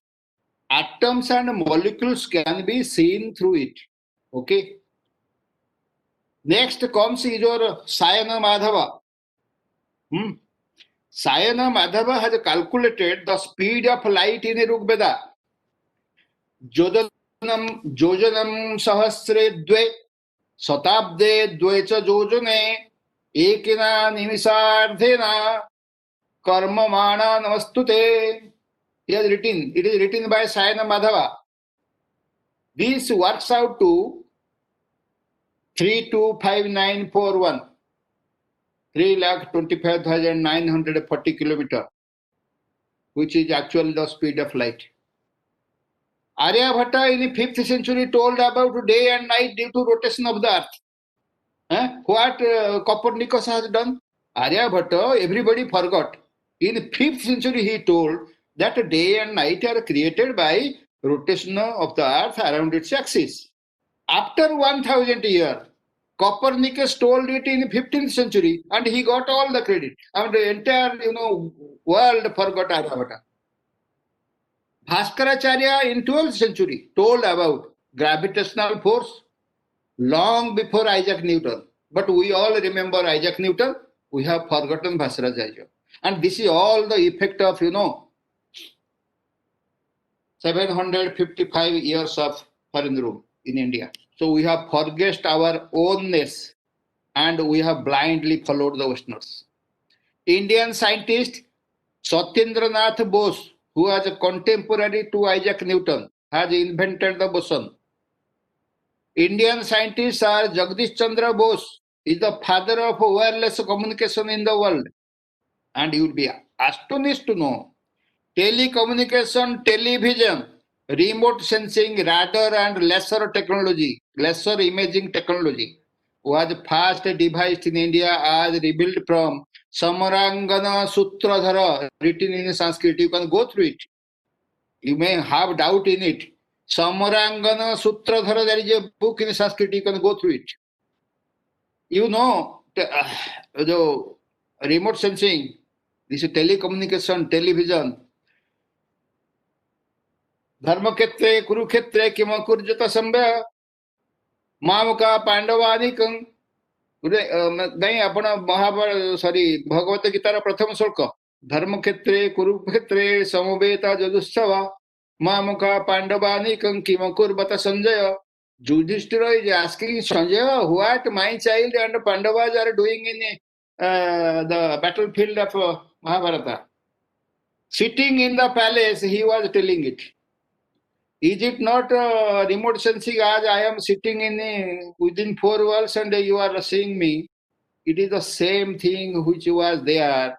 atoms and molecules can be seen through it. Okay. Next comes your Sayana Madhava. Sayana Madhava has calculated the speed of light in Rig Veda. Jojanam sahasre dve, satabde dvecha jojane, ekina nimisardhena, karmamana namastute. He has written, it is written by Sayana Madhava. This works out to 325941, 3,25,940 kilometers, which is actually the speed of light. Aryabhatta in the 5th century told about day and night due to rotation of the earth. What Copernicus has done? Aryabhatta, everybody forgot. In the 5th century he told that day and night are created by rotation of the earth around its axis. After 1000 years, Copernicus told it in 15th century, and he got all the credit. And the entire, world forgot about it. Bhaskaracharya in 12th century told about gravitational force long before Isaac Newton. But we all remember Isaac Newton. We have forgotten Bhaskaracharya. And this is all the effect of, 755 years of foreign rule in India. So we have forgot our ownness and we have blindly followed the Westerners. Indian scientist Satyendranath Bose, who was a contemporary to Isaac Newton, has invented the boson. Indian scientists are Jagdish Chandra Bose, is the father of wireless communication in the world. And you will be astonished to know telecommunication, television, remote sensing, radar and laser technology, laser imaging technology was first devised in India as revealed from Samarangana Sutradhara, written in Sanskrit. You can go through it. You may have doubt in it. Samarangana Sutradhara, there is a book in Sanskrit, you can go through it. The remote sensing, this is telecommunication, television. Dharmakhetre, Kurukhetre, Kimakurjata Sambhya, Mamaka Pandavanikam. नहीं आपण Mahabharat sorry भगवत guitar प्रथम श्लोक धर्मक्षेत्रे कुरुक्षेत्रे समवेता जदुत्सवा मामुका पांडवानिकं किम कुर्वत Sanjay. Yudhishthira is asking Sanjay, what my child and Pandavas are doing in the battlefield of Mahabharata. Sitting in the palace, he was telling it. Is it not remote sensing as I am sitting within four walls and you are seeing me? It is the same thing which was there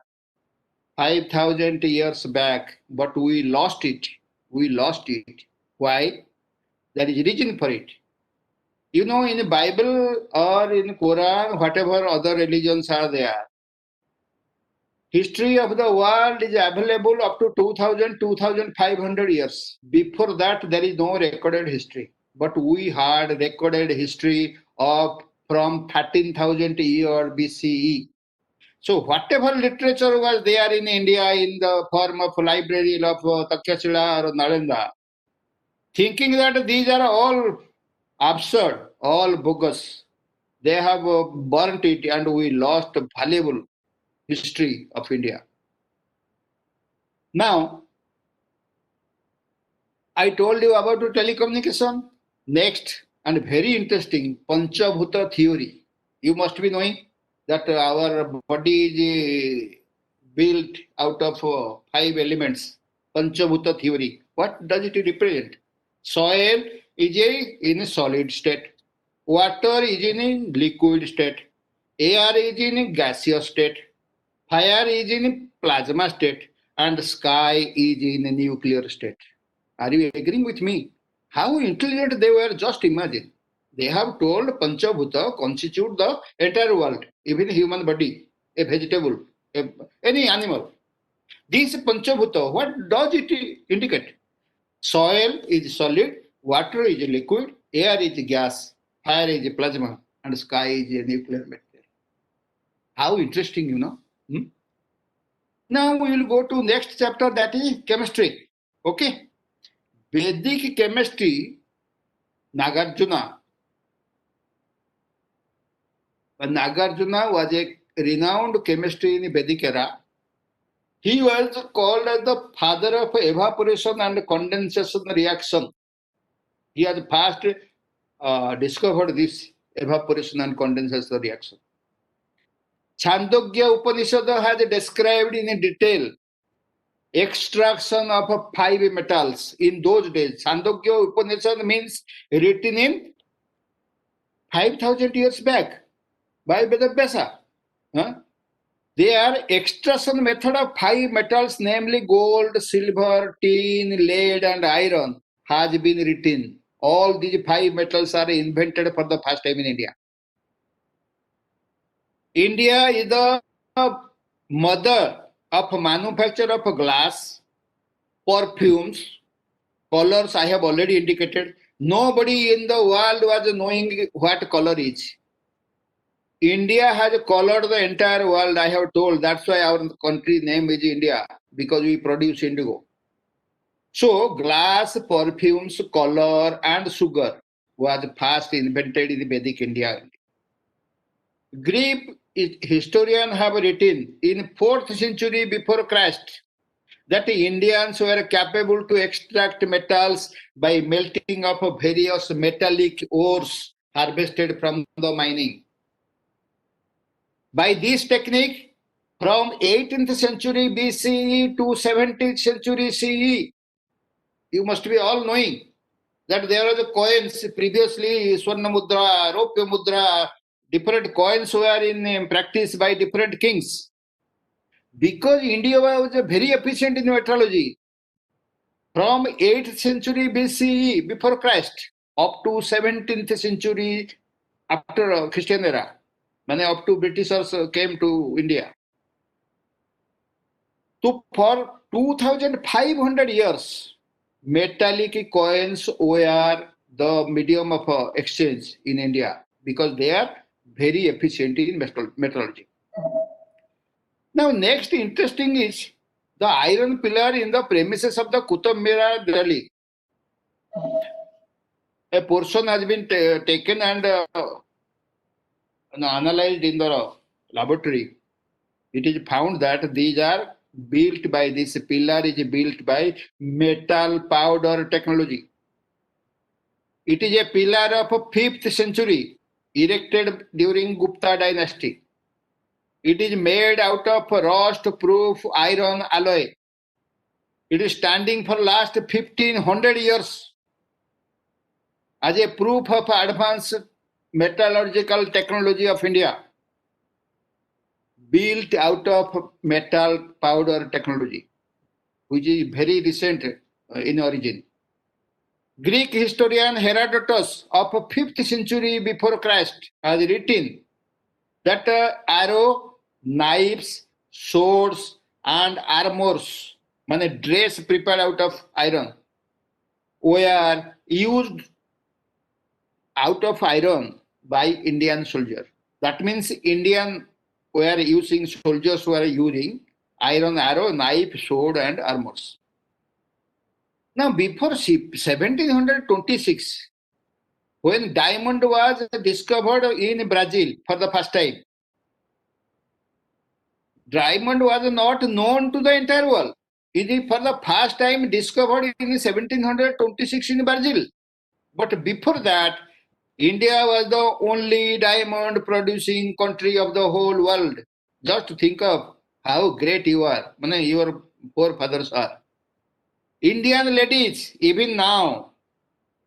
5,000 years back, but we lost it. We lost it. Why? There is reason for it. In the Bible or in Quran, whatever other religions are there, history of the world is available up to 2,000, 2,500 years. Before that, there is no recorded history. But we had recorded history of from 13,000 year BCE. So whatever literature was there in India in the form of library of Takshashila or Nalanda, thinking that these are all absurd, all bogus, they have burnt it and we lost valuable history of India. Now, I told you about telecommunication. Next, and very interesting, Panchabhuta theory. You must be knowing that our body is built out of 5 elements. Panchabhuta theory. What does it represent? Soil is in a solid state. Water is in a liquid state. Air is in a gaseous state. Fire is in plasma state and sky is in a nuclear state. Are you agreeing with me? How intelligent they were, just imagine. They have told Panchabhuta constitute the entire world, even human body, a vegetable, any animal. This Panchabhuta, what does it indicate? Soil is solid, water is liquid, air is gas, fire is plasma, and sky is a nuclear material. How interesting, Now we will go to next chapter, that is chemistry. Okay. Vedic chemistry, Nagarjuna. Nagarjuna was a renowned chemistry in Vedic era. He was called as the father of evaporation and condensation reaction. He has first discovered this evaporation and condensation reaction. Chandogya Upanishad has described in detail extraction of 5 metals in those days. Chandogya Upanishad means written in 5,000 years back by Vedavyasa. Their extraction method of 5 metals, namely gold, silver, tin, lead and iron, has been written. All these 5 metals are invented for the first time in India. India is the mother of manufacture of glass, perfumes, colors I have already indicated. Nobody in the world was knowing what color is. India has colored the entire world, I have told. That's why our country name is India, because we produce indigo. So, glass, perfumes, color, and sugar was first invented in Vedic India. Greek historians have written in 4th century before Christ that the Indians were capable to extract metals by melting of various metallic ores harvested from the mining. By this technique, from 18th century BCE to 17th century CE, you must be all knowing that there are the coins previously, Swarna Mudra, Raupya Mudra, different coins were in practice by different kings. Because India was very efficient in metrology, from 8th century BCE before Christ up to 17th century after Christian era, many up to Britishers came to India. So for 2500 years, metallic coins were the medium of exchange in India because they are very efficient in metrology. Now, next interesting is the iron pillar in the premises of the Qutub Minar, Delhi. A portion has been taken and analyzed in the laboratory. It is found that these are built by this pillar is built by metal powder technology. It is a pillar of 5th century erected during Gupta dynasty. It is made out of rust-proof iron alloy. It is standing for last 1500 years as a proof of advanced metallurgical technology of India, built out of metal powder technology, which is very recent in origin. Greek historian Herodotus of 5th century before Christ has written that arrow, knives, swords, and armors, dress prepared out of iron, were used out of iron by Indian soldiers. That means Indian were using, soldiers were using iron arrow, knife, sword, and armors. Now, before 1726, when diamond was discovered in Brazil for the first time, diamond was not known to the entire world. It is for the first time discovered in 1726 in Brazil. But before that, India was the only diamond producing country of the whole world. Just think of how great you are, your forefathers are. Indian ladies, even now,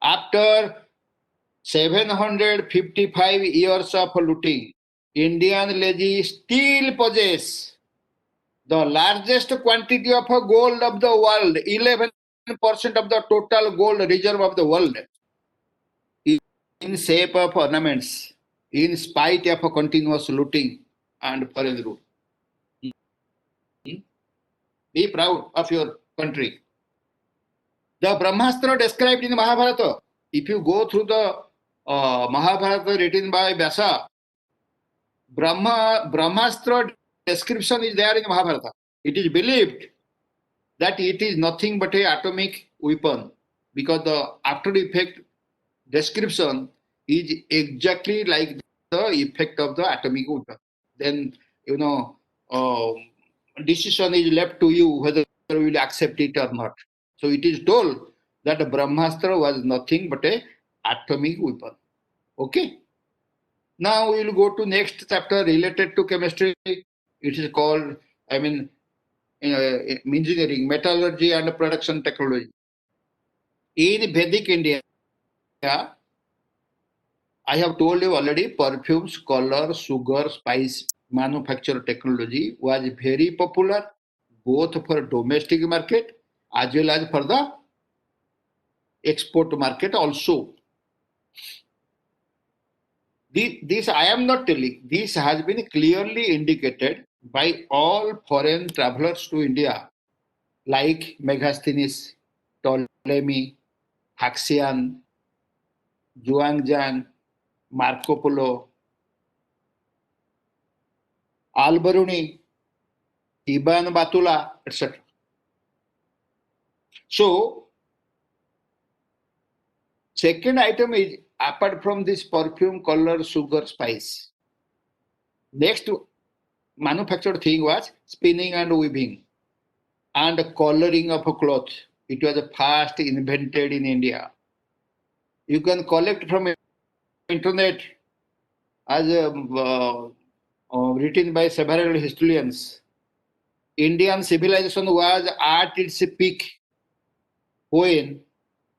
after 755 years of looting, Indian ladies still possess the largest quantity of gold of the world, 11% of the total gold reserve of the world, in shape of ornaments, in spite of a continuous looting and foreign rule. Be proud of your country. The Brahmastra described in Mahabharata, if you go through the Mahabharata written by Vyasa, Brahmastra description is there in Mahabharata. It is believed that it is nothing but an atomic weapon because the after effect description is exactly like the effect of the atomic weapon. Then, decision is left to you whether you will accept it or not. So it is told that Brahmastra was nothing but an atomic weapon. Okay. Now we will go to next chapter related to chemistry. It is called, engineering, metallurgy and production technology. In Vedic India, I have told you already, perfumes, color, sugar, spice manufacture technology was very popular both for domestic market as well as for the export market also. This I am not telling. This has been clearly indicated by all foreign travelers to India, like Megasthenes, Ptolemy, Haxian, Zhuangzhang, Marco Polo, Albaruni, Iban Batula, etc. So, second item is apart from this perfume, color, sugar, spice. Next manufactured thing was spinning and weaving and coloring of a cloth. It was first invented in India. You can collect from internet as written by several historians. Indian civilization was at its peak when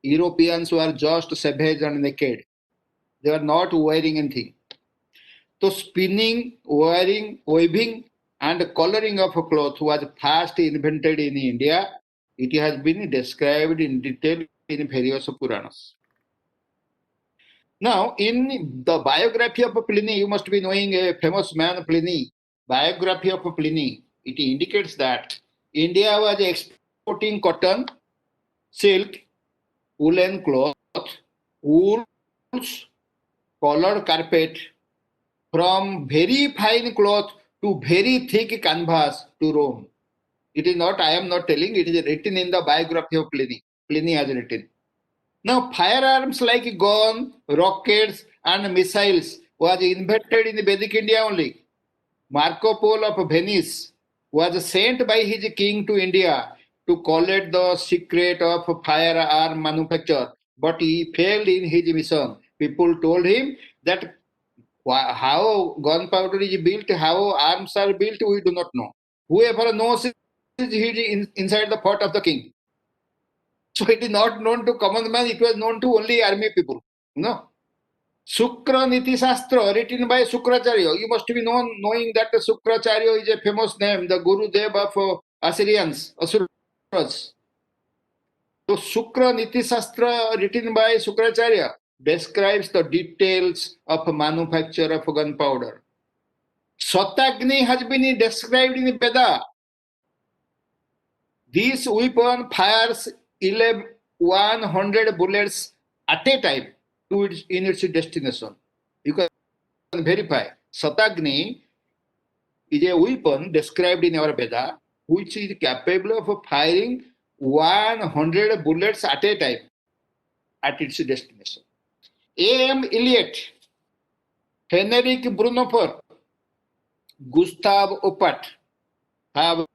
Europeans were just savage and naked. They were not wearing anything. So spinning, weaving, and coloring of a cloth was first invented in India. It has been described in detail in various Puranas. Now, in the biography of Pliny, you must be knowing a famous man, Pliny. Biography of Pliny, it indicates that India was exporting cotton, silk, woolen cloth, wools, colored carpet, from very fine cloth to very thick canvas to Rome. It is not, I am not telling, it is written in the biography of Pliny. Pliny has written. Now, firearms like gun, rockets, and missiles was invented in Vedic India only. Marco Polo of Venice was sent by his king to India to collect the secret of firearm manufacture, but he failed in his mission. People told him that how gunpowder is built, how arms are built, we do not know. Whoever knows is inside the fort of the king. So it is not known to common man, it was known to only army people. No. Sukra Niti Shastra, written by Sukracharya. You must be knowing that Sukracharya is a famous name, the Guru Dev of Assyrians, Asuras. So Sukra Niti Shastra, written by Sukracharya, describes the details of manufacture of gunpowder. Satagni has been described in Veda. This weapon fires 100 bullets at a time in its destination. You can verify. Satagni is a weapon described in our Veda which is capable of firing 100 bullets at a time at its destination. A.M. Eliot, Henrik Brunhofer, Gustav Oppert have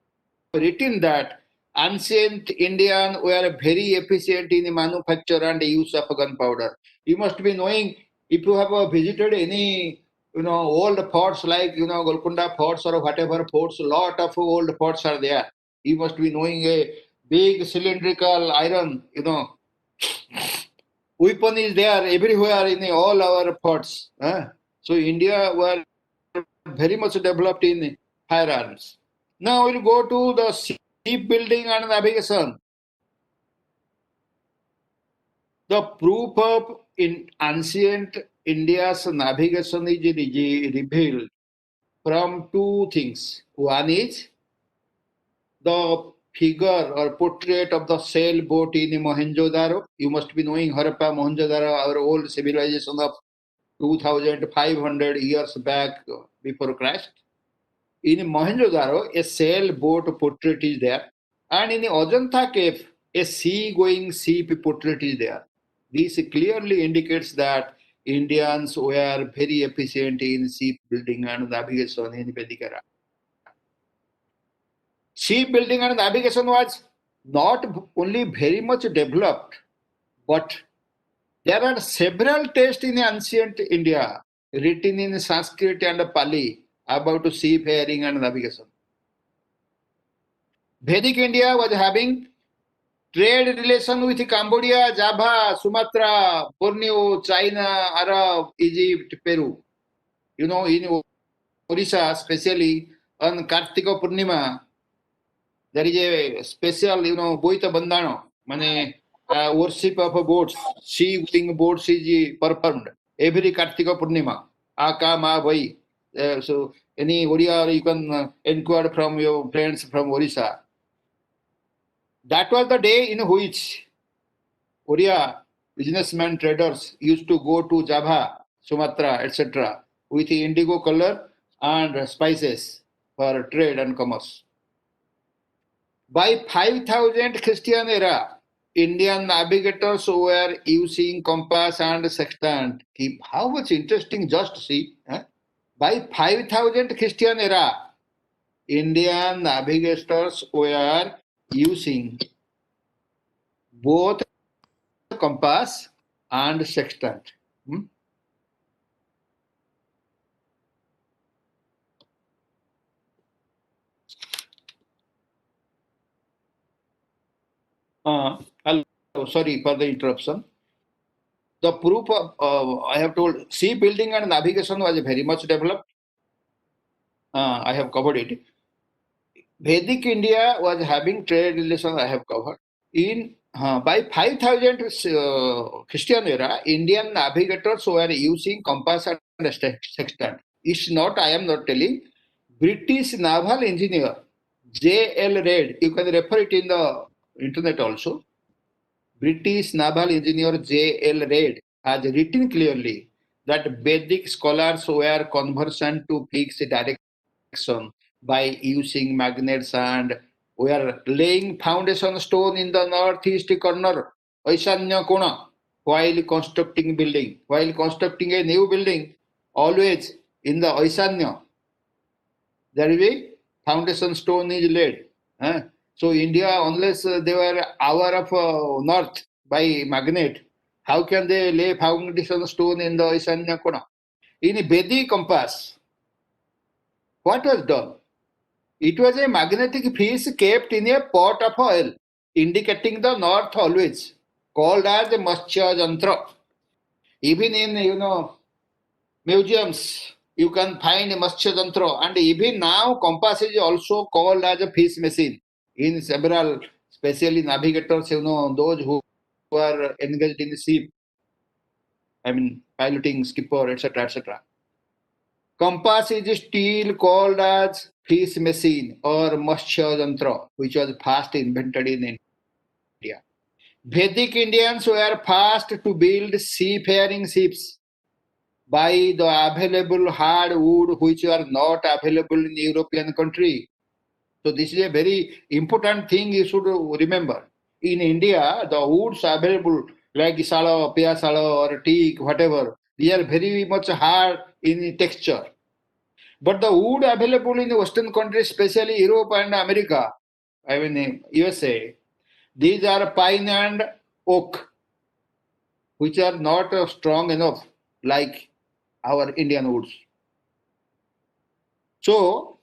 written that ancient Indians were very efficient in the manufacture and the use of gunpowder. You must be knowing, if you have visited any old forts like Golconda forts or whatever forts, lot of old forts are there. You must be knowing a big cylindrical iron weapon is there everywhere in all our forts. So India were very much developed in firearms. Now we'll go to the shipbuilding and navigation. The proof of in ancient India's navigation is revealed from two things. One is the figure or portrait of the sailboat in Mohenjo-daro. You must be knowing Harappa, Mohenjo-daro, our old civilization of 2,500 years back before Christ. In Mohenjo-daro, a sailboat portrait is there, and in the Ajanta cave, a sea-going ship portrait is there. This clearly indicates that Indians were very efficient in shipbuilding and navigation in Vedic era. Shipbuilding and navigation was not only very much developed, but there are several texts in ancient India written in Sanskrit and Pali about seafaring and navigation. Vedic India was having trade relation with Cambodia, Java, Sumatra, Borneo, China, Arab, Egypt, Peru. In Orissa, especially on Kartika Purnima, there is a special, Boita Bandhano, worship of boats, sea-going boats is performed every Kartika Purnima. Aka Ma Bhai. So any Oriya, you can inquire from your friends from Orissa. That was the day in which Oriya businessmen traders used to go to Java, Sumatra, etc. with indigo color and spices. for trade and commerce. By 5000 Christian era, Indian navigators were using compass and sextant. How much interesting, just see. By 5000 Christian era, Indian navigators were using both compass and sextant. Hello, sorry for the interruption. The proof of, I have told, sea building and navigation was very much developed. I have covered it. Vedic India was having trade relations, I have covered. By 5000 Christian era, Indian navigators were using compass and sextant. It's not, I am not telling. British naval engineer J.L. Reid, you can refer it in the internet also. British naval engineer J.L. Reid has written clearly that Vedic scholars were conversant to fix direction by using magnets and were laying foundation stone in the northeast corner, Aishanya Kona, while constructing building. While constructing a new building, always in the Aishanya, there will be foundation stone is laid. So India, unless they were hour of north by magnet, how can they lay foundation stone in the Aishanya Kona? In Vedic compass, what was done? It was a magnetic fish kept in a pot of oil, indicating the north always, called as Matsya Jantra. Even in museums, you can find a Matsya Jantra, and even now compass is also called as a fish machine. In several, especially navigators, those who are engaged in the ship, I mean piloting, skipper, etc., etc. Compass is still called as fish machine or Matsya Jantra, which was first invented in India. Vedic Indians were first to build seafaring ships by the available hard wood which were not available in European country. So this is a very important thing you should remember. In India, the woods available like sala, piasala or teak, whatever, they are very much hard in texture. But the wood available in the Western countries, especially Europe and America, I mean USA, these are pine and oak, which are not strong enough like our Indian woods. So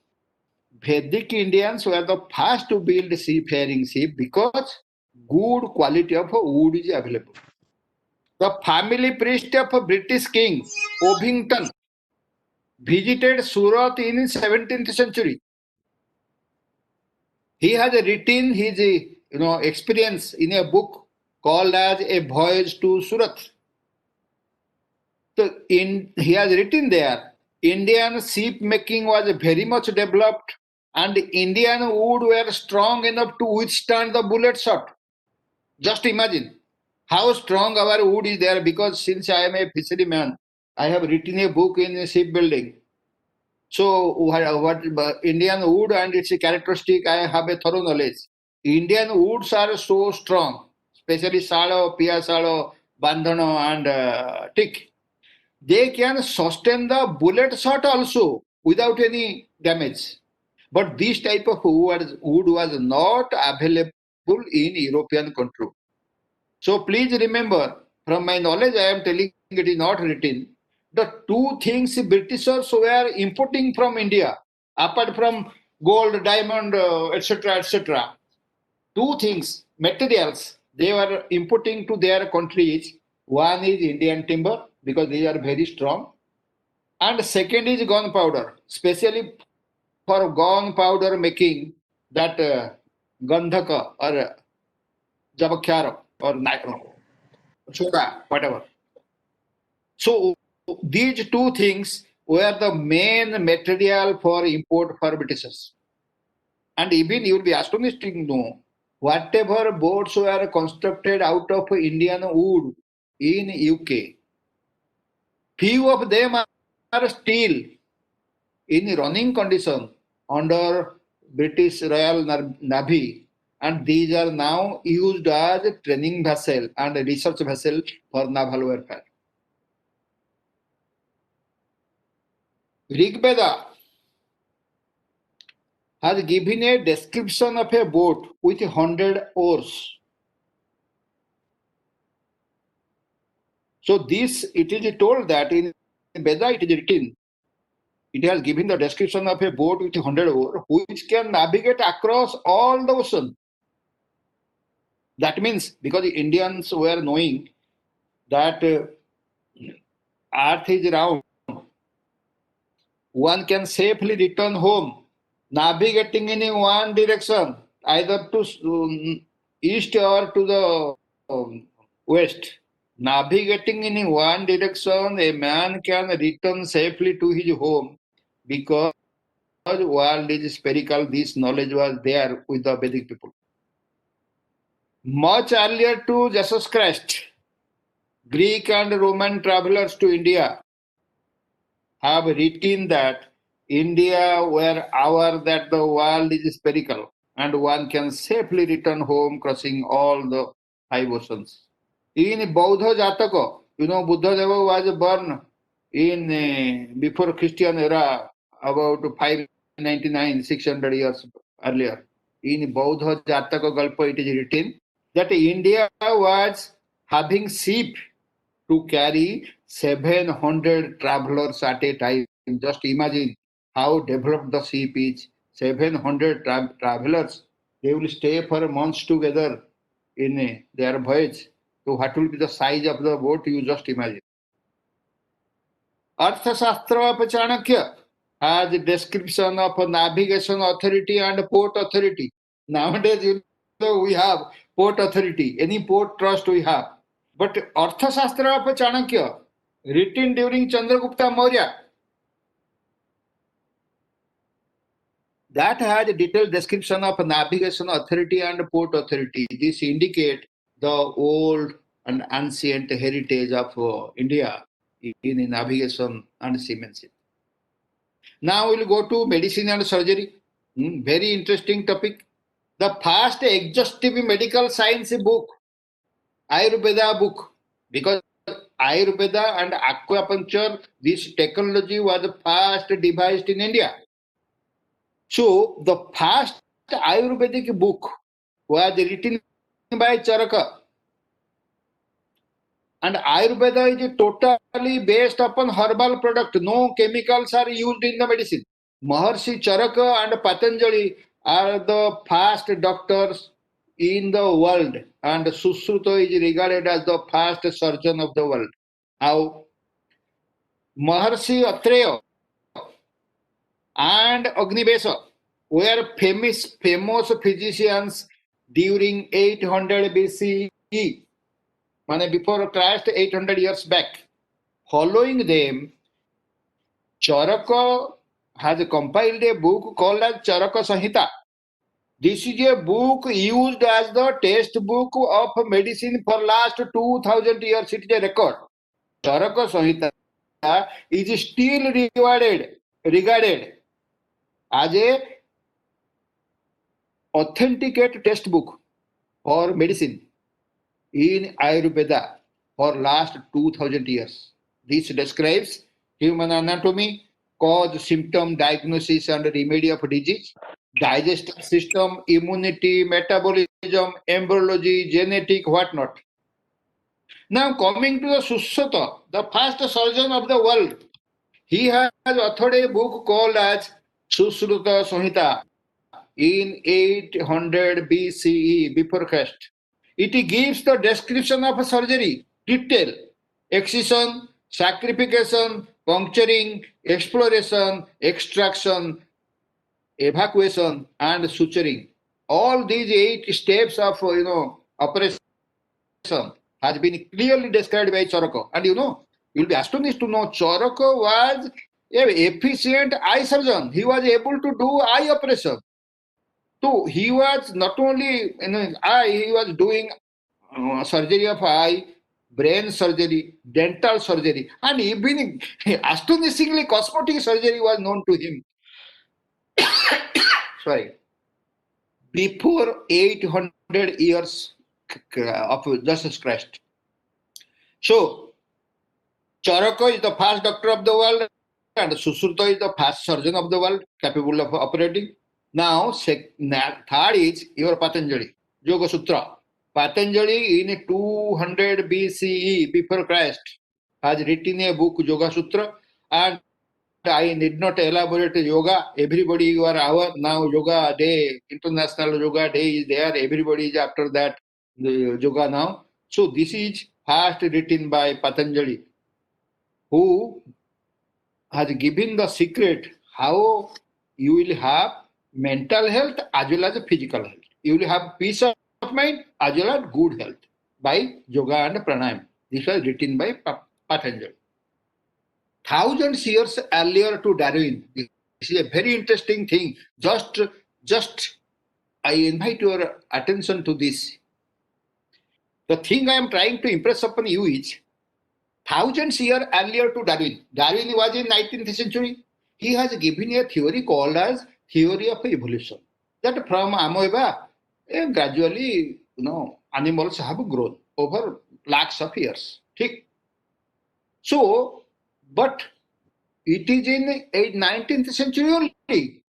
Vedic Indians were the first to build seafaring ship because good quality of wood is available. The family priest of British King Ovington visited Surat in 17th century. He has written his experience in a book called as A Voyage to Surat. So he has written there, Indian ship making was very much developed and Indian wood were strong enough to withstand the bullet shot. Just imagine how strong our wood is there, because since I am a fisherman, I have written a book in shipbuilding. So what Indian wood and its characteristic, I have a thorough knowledge. Indian woods are so strong, especially salo, piasalo, bandhano and teak. They can sustain the bullet shot also without any damage. But this type of wood was not available in European country. So please remember, from my knowledge, I am telling it is not written. The two things Britishers were importing from India, apart from gold, diamond, etc., etc. Two things, materials, they were importing to their countries. One is Indian timber, because they are very strong. And second is gunpowder, especially for gunpowder making, that gandhaka or jabakhyara or soda, whatever. So these two things were the main material for import for Britishers. And even you will be astonished to know, whatever boats were constructed out of Indian wood in UK, few of them are still in running condition under British Royal Navy, and these are now used as a training vessel and a research vessel for naval warfare. Rig Veda has given a description of a boat with 100 oars. So this, it is told that in Veda it is written, it has given the description of a boat with 100 oars which can navigate across all the ocean. That means because the Indians were knowing that Earth is round, one can safely return home, navigating in one direction, either to east or to the west. Navigating in one direction, a man can return safely to his home because the world is spherical. This knowledge was there with the Vedic people. Much earlier to Jesus Christ, Greek and Roman travelers to India have written that India were aware that the world is spherical and one can safely return home crossing all the 5 oceans. In Bauddha Jataka, Buddha Deva was born in before Christian era, about 599, 600 years earlier. In Bauddha Jataka Galpa, it is written that India was having ship to carry 700 travelers at a time. Just imagine how developed the ship is. 700 travelers, they will stay for months together in their voyage. So what will be the size of the boat? You just imagine. Arthashastra of Chanakya has a description of a navigation authority and port authority. Nowadays, we have port authority. Any port trust we have. But Arthashastra of Chanakya, written during Chandragupta Maurya, that has a detailed description of navigation authority and port authority. This indicate the old and ancient heritage of India in navigation and seamanship. Now we'll go to medicine and surgery. Very interesting topic. The first exhaustive medical science book, Ayurveda book, because Ayurveda and acupuncture, this technology was first devised in India. So the first Ayurvedic book was written by Charaka. And Ayurveda is totally based upon herbal product. No chemicals are used in the medicine. Maharshi Charaka and Patanjali are the first doctors in the world, and Susruta is regarded as the first surgeon of the world. How? Maharshi Atreya and Agnivesha were famous physicians during 800 BCE, before Christ, 800 years back. Following them, Charaka has compiled a book called as Charaka Samhita. This is a book used as the textbook of medicine for last 2000 years. It is a record. Charaka Samhita is still regarded as a authenticate textbook for medicine in Ayurveda for last 2000 years. This describes human anatomy, cause, symptom, diagnosis and remedy of disease, digestive system, immunity, metabolism, embryology, genetic, whatnot. Now coming to the Susruta, the first surgeon of the world, he has authored a book called as Susruta Samhita in 800 BCE, before Christ. It gives the description of a surgery, detail, excision, sacrification, puncturing, exploration, extraction, evacuation, and suturing. All these 8 steps of operation has been clearly described by Charaka. And you'll be astonished to know Charaka was an efficient eye surgeon. He was able to do eye operation. So he was not only eye, he was doing surgery of eye, brain surgery, dental surgery, and even astonishingly cosmetic surgery was known to him. sorry, before 800 years of Jesus Christ. So, Charaka is the first doctor of the world, and Sushruta is the first surgeon of the world, capable of operating. Now, third is your Patanjali, Yoga Sutra. Patanjali in 200 BCE, before Christ, has written a book, Yoga Sutra, and I need not elaborate yoga. Everybody, you are our now yoga day, International Yoga Day is there. Everybody is after that the yoga now. So this is first written by Patanjali, who has given the secret how you will have mental health as well as physical health. You will have peace of mind as well as good health by yoga and pranayam. This was written by Patanjali. Thousands years earlier to Darwin. This is a very interesting thing. Just I invite your attention to this. The thing I am trying to impress upon you is thousands years earlier to Darwin. Darwin was in 19th century. He has given a theory called as theory of evolution. That from amoeba, gradually, animals have grown over lakhs of years. So, but it is in 19th century only.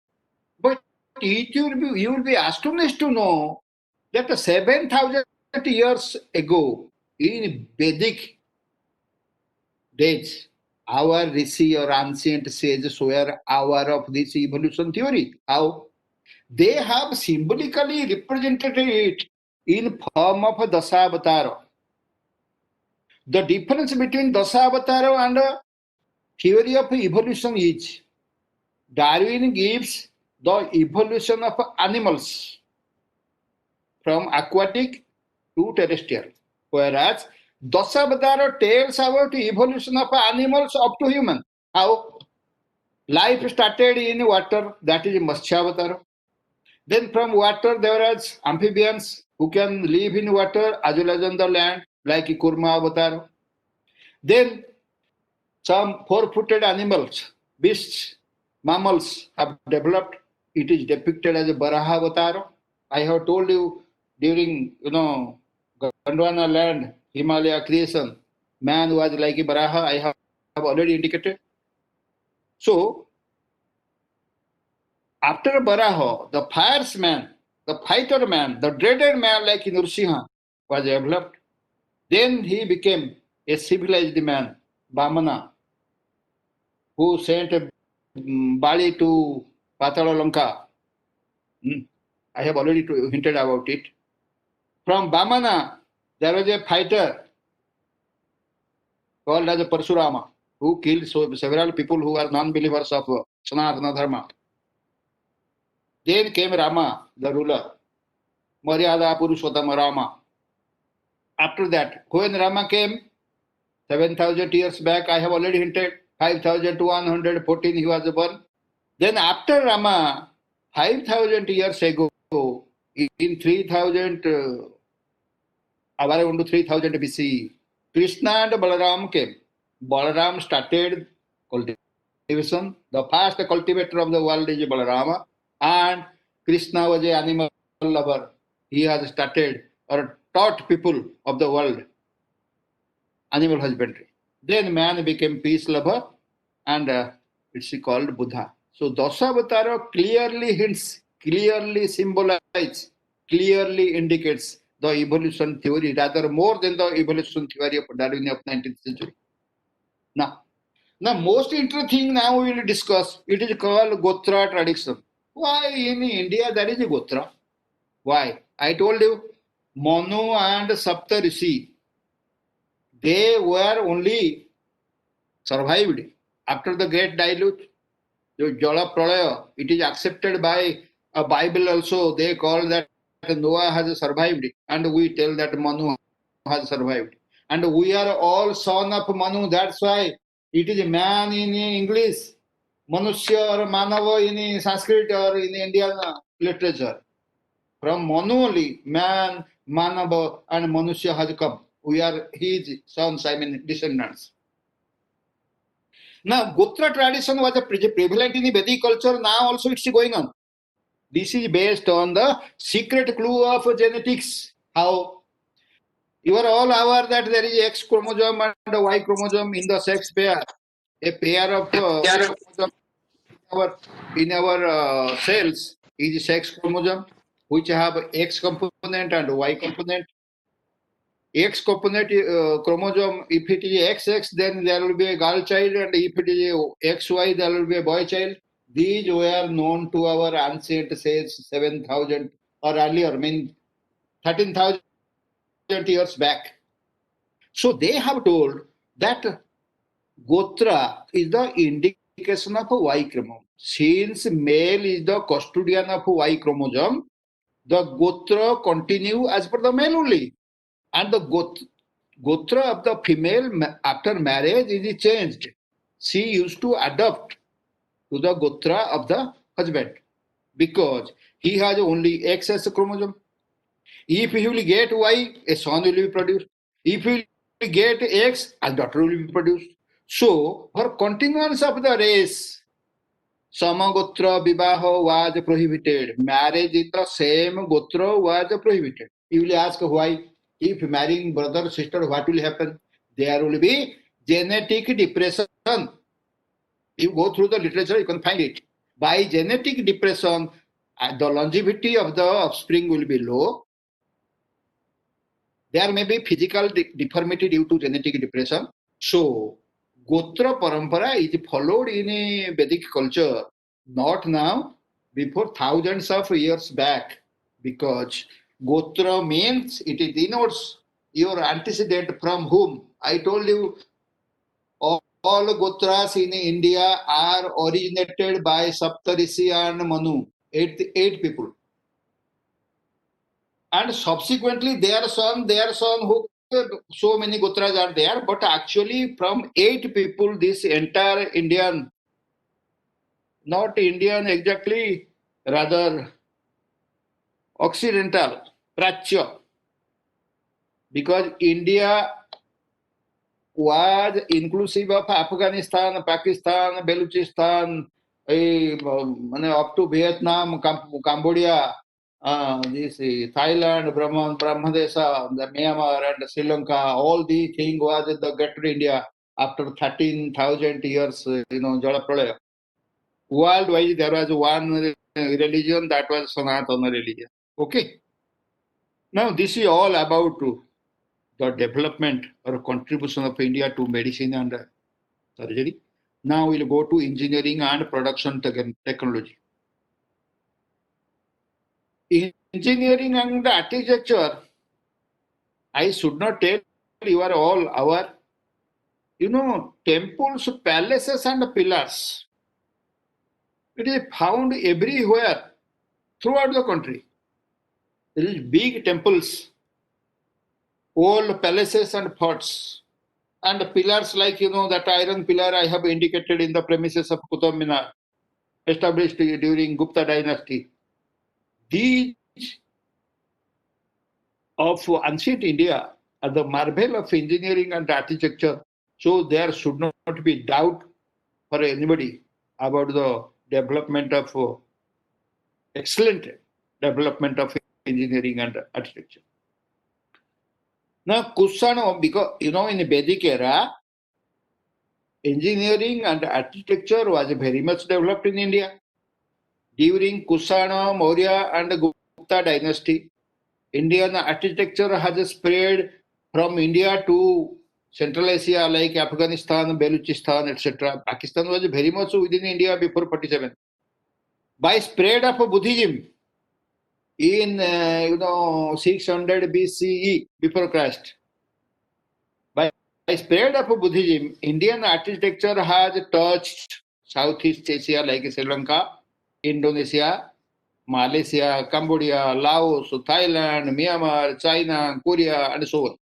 But you will be astonished to know that 7,000 years ago, in Vedic days, our Rishi or ancient sages were aware of this evolution theory. How? They have symbolically represented it in form of Dasavatara. The difference between Dasavatara and theory of evolution is Darwin gives the evolution of animals from aquatic to terrestrial, whereas Dasavatara tells about evolution of animals up to human. How? Life started in water, that is Matsyavatara. Then from water there is amphibians who can live in water as well as on the land, like Kurma Avatar. Then some four-footed animals, beasts, mammals have developed. It is depicted as a Baraha Avatar. I have told you during, Gondwana land, Himalaya creation, man was like a Baraha. I have already indicated. So, after Baraha, the fierce man, the fighter man, the dreaded man like Nrsimha was developed. Then he became a civilized man, Vamana, who sent Bali to Patala Lanka. I have already hinted about it. From Vamana, there was a fighter called as Parshurama, who killed several people who are non-believers of Sanatana Dharma. Then came Rama, the ruler, Maryada Purushottama Rama. After that, when Rama came, 7,000 years back, I have already hinted, 5,114 he was born. Then after Rama, 5,000 years ago, in 3,000, around 3,000 BC, Krishna and Balaram came. Balaram started cultivation. The first cultivator of the world is Balarama, and Krishna was an animal lover. He has started or taught people of the world animal husbandry. Then man became peace lover, and it's called Buddha. So Dasavatara clearly hints, clearly symbolizes, clearly indicates the evolution theory, rather more than the evolution theory of Darwin of 19th century. Now, most interesting thing now we will discuss, it is called Gotra tradition. Why in India there is a Gotra? Why? I told you, Manu and Sapta Rishi, they were only survived after the great deluge, the Jala Pralaya. It is accepted by a Bible also. They call that Noah has survived, and we tell that Manu has survived. And we are all son of Manu. That's why it is man in English, Manushya or Manava in Sanskrit or in Indian literature. From Manu only, man, Manava, and Manushya has come. We are his sons, I mean descendants. Now, Gotra tradition was prevalent in the Vedic culture. Now also it's going on. This is based on the secret clue of genetics. How you are all aware that there is X chromosome and Y chromosome in the sex pair. A pair of chromosome in our cells is sex chromosome, which have X component and Y component. X component chromosome, if it is XX, then there will be a girl child, and if it is XY, there will be a boy child. These were known to our ancient sages 7,000 or earlier, I mean 13,000 years back. So they have told that Gotra is the indication of a Y chromosome. Since male is the custodian of Y chromosome, the Gotra continue as per the male only. And the Gotra of the female after marriage is changed. She used to adopt to the Gotra of the husband because he has only XS chromosome. If he will get Y, a son will be produced. If he will get X, a daughter will be produced. So, for continuance of the race, Samagotra Vivaho was prohibited. Marriage in the same Gotra was prohibited. You will ask why? If marrying brother, sister, what will happen? There will be genetic depression. You go through the literature, you can find it. By genetic depression, the longevity of the offspring will be low. There may be physical deformity due to genetic depression. So, Gotra Parampara is followed in a Vedic culture, not now, before thousands of years back, because Gotra means it denotes your antecedent from whom. I told you all Gotras in India are originated by Saptarishi and Manu, eight people. And subsequently their son who so many Gotras are there, but actually from 8 people this entire Indian, not Indian exactly, rather Occidental, Prachya, because India was inclusive of Afghanistan, Pakistan, Balochistan, up to Vietnam, Cambodia, this Thailand, Brahmadesa, the Myanmar and Sri Lanka, all these things was the greater India after 13,000 years, Jala Pralaya. Worldwide, there was one religion, that was Sanatana religion. Okay. Now, this is all about the development or contribution of India to medicine and surgery. Now we'll go to engineering and production technology. Engineering and architecture, I should not tell you are all our, temples, palaces and pillars. It is found everywhere throughout the country. There is big temples, old palaces and forts, and pillars like, that iron pillar I have indicated in the premises of Qutub Minar, established during Gupta dynasty. These of ancient India are the marvel of engineering and architecture. So there should not be doubt for anybody about the development of excellent development of engineering and architecture. Now, Kusano, because in the Vedic era, engineering and architecture was very much developed in India. During Kusana, Maurya and Gupta dynasty, Indian architecture has spread from India to Central Asia like Afghanistan, Balochistan, etc. Pakistan was very much within India before 47. By spread of Buddhism in 600 BCE before Christ, by spread of Buddhism, Indian architecture has touched Southeast Asia like Sri Lanka, Indonesia, Malaysia, Cambodia, Laos, Thailand, Myanmar, China, Korea, and so on.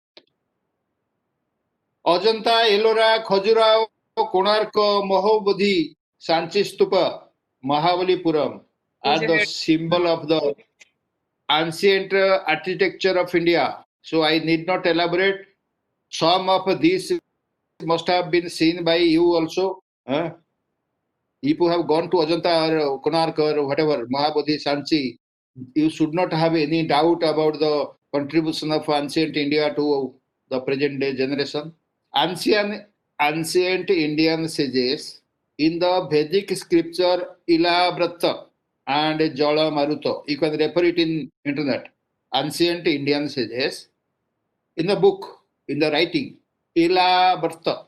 Ajanta, Ellora, Khajuraho, Konark, Mahabodhi, Sanchi Stupa, Mahabalipuram are the symbol of the ancient architecture of India. So I need not elaborate. Some of these must have been seen by you also. Huh? If you have gone to Ajanta or Konark or whatever, Mahabodhi, Sanchi, you should not have any doubt about the contribution of ancient India to the present day generation. Ancient, ancient Indian sages in the Vedic scripture Ilavrata and Jala Maruto, you can refer it in internet. Ancient Indian sages in the book, in the writing, Ilavrata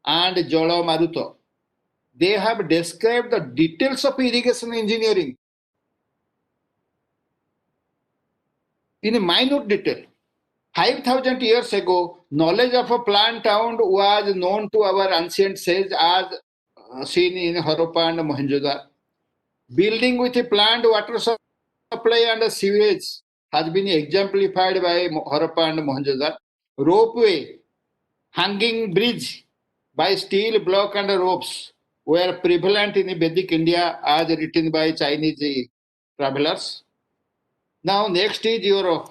and Jala Maruto, they have described the details of irrigation engineering in a minute detail. 5,000 years ago, knowledge of a plant town was known to our ancient sages as seen in Harappa and Mohenjo-daro. Building with a planned water supply and a sewage has been exemplified by Harappa and Mohenjo-daro. Ropeway, hanging bridge by steel block and ropes were prevalent in Vedic India as written by Chinese travelers. Now next is your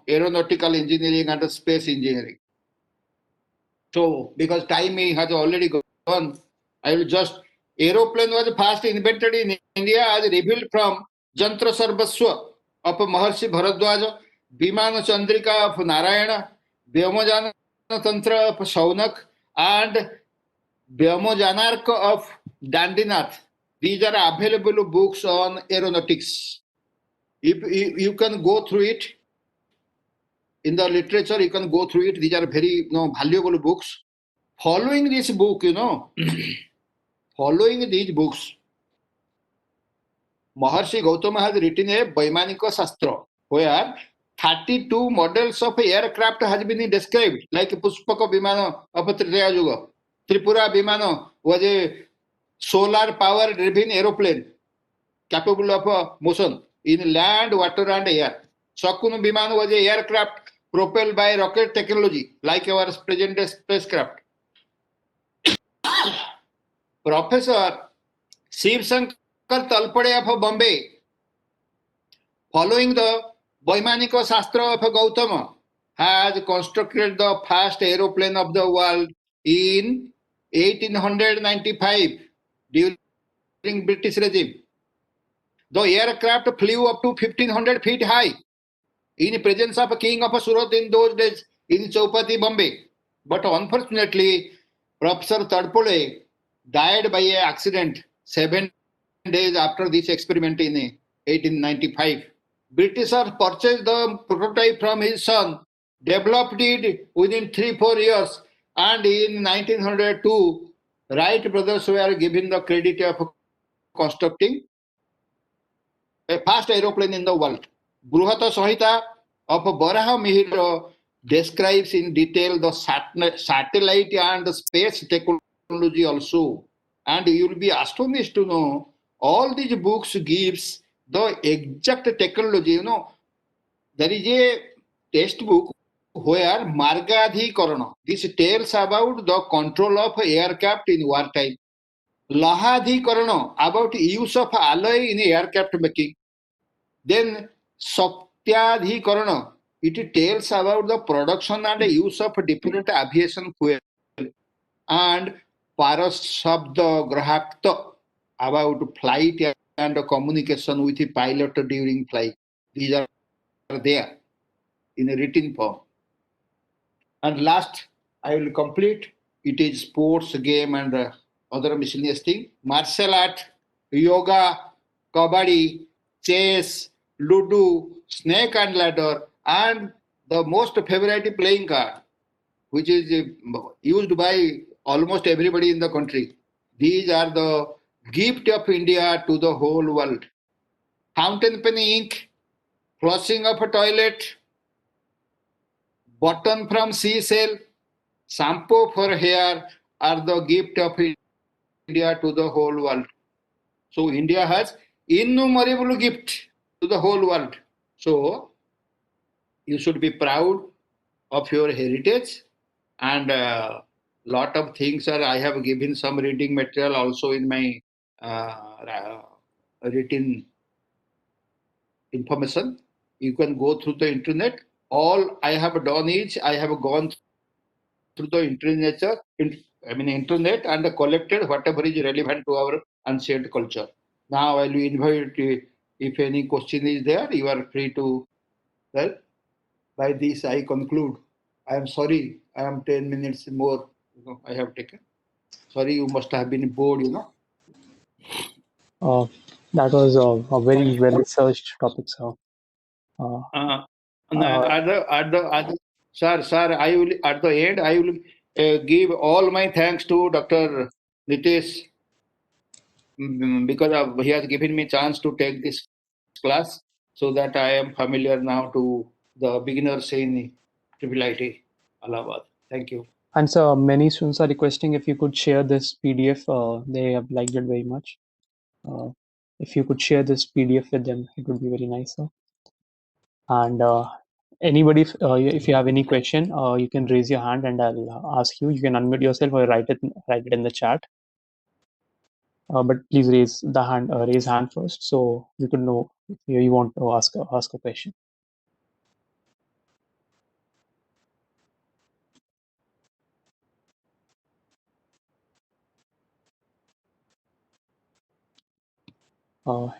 aeronautical engineering and space engineering. So because time has already gone, I will just aeroplane was first invented in India as revealed from Jantra Sarvaswa of Maharshi Bharadwaja, Vimana Chandrika of Narayana, Vyomojana Tantra of Shaunak, and Vyomojanarka of Dandinath. These are available books on aeronautics. If you can go through it, in the literature, you can go through it. These are very valuable books. Following this book, following these books, Maharshi Gautama has written a Vaimanika Shastra, where 32 models of aircraft has been described, like Puspaka Vimana of Tritiya Yuga. Tripura Vimana was a solar power driven aeroplane capable of motion in land, water, and air. Sakun Viman was an aircraft propelled by rocket technology, like our present day spacecraft. Professor Shiv Shankar Talpade of Bombay, following the Vaimanika Shastra of Gautama, has constructed the first aeroplane of the world in 1895 during British regime. The aircraft flew up to 1500 feet high in presence of a king of Surat in those days in Chaupati, Bombay. But unfortunately, Professor Tadpole died by an accident 7 days after this experiment in 1895. Britishers purchased the prototype from his son, developed it within 3-4 years, and in 1902, Wright brothers were given the credit of constructing a fast aeroplane in the world. Bruhata Samhita of Baraha Mihira describes in detail the satellite and the space technology also. And you will be astonished to know all these books gives the exact technology. There is a textbook where Margadhikarana, this tells about the control of aircraft in wartime. Lahadhikarana, about use of alloy in aircraft making. Then Satyadhikarana, it tells about the production and use of different aviation fuel. And Parashabda Grahakta, about flight and communication with the pilot during flight. These are there in a written form. And last, I will complete. It is sports, game, and other miscellaneous thing. Martial art, yoga, kabaddi, chess, ludo, snake and ladder, and the most favorite playing card, which is used by almost everybody in the country. These are the gift of India to the whole world. Fountain pen ink, flushing of a toilet, button from seashell, shampoo for hair are the gift of India to the whole world. So India has innumerable gift to the whole world. So you should be proud of your heritage, and lot of things are. I have given some reading material also in my written information. You can go through the internet. All I have done is I have gone through the internet and collected whatever is relevant to our ancient culture. Now I will invite if any question is there, you are free to tell. By this I conclude. I am sorry, I am 10 minutes more, I have taken. Sorry, you must have been bored. That was a very well researched topic, sir. Uh, Sir, I will at the end I will give all my thanks to Dr. Nitesh because he has given me chance to take this class so that I am familiar now to the beginners in Triple IT Allahabad. Thank you. and so many students are requesting if you could share this PDF. They have liked it very much. If you could share this PDF with them, it would be very nice, sir. And anybody, if you have any question, you can raise your hand and I'll ask you. You can unmute yourself or write it in the chat. But please raise hand first, so we could know if you want to ask a question.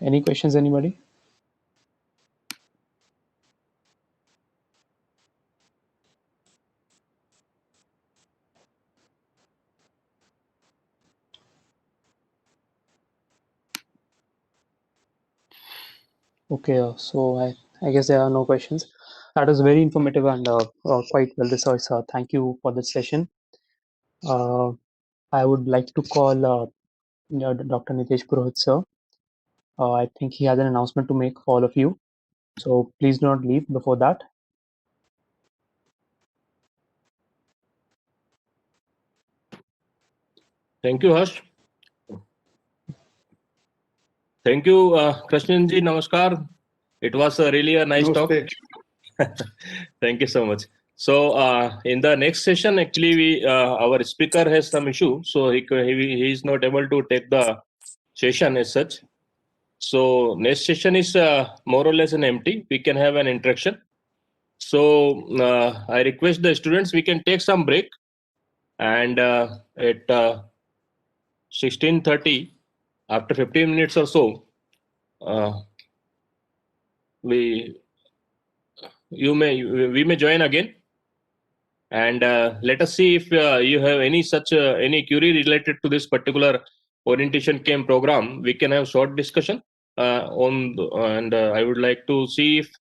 Any questions, anybody? Okay, so I guess there are no questions. That was very informative and quite well researched. Thank you for this session. I would like to call Dr. Nitesh Purohit, sir. I think he has an announcement to make for all of you. So please do not leave before that. Thank you, Harsh. Thank you, Krishnanji. Namaskar. It was really a nice talk. Thank you so much. So in the next session, actually, our speaker has some issue, so he is not able to take the session as such. So next session is more or less an empty. We can have an interaction. So I request the students, we can take some break, and at 16:30, after 15 minutes or so, we may join again, and let us see if you have any query related to this particular orientation camp program. We can have short discussion and I would like to see if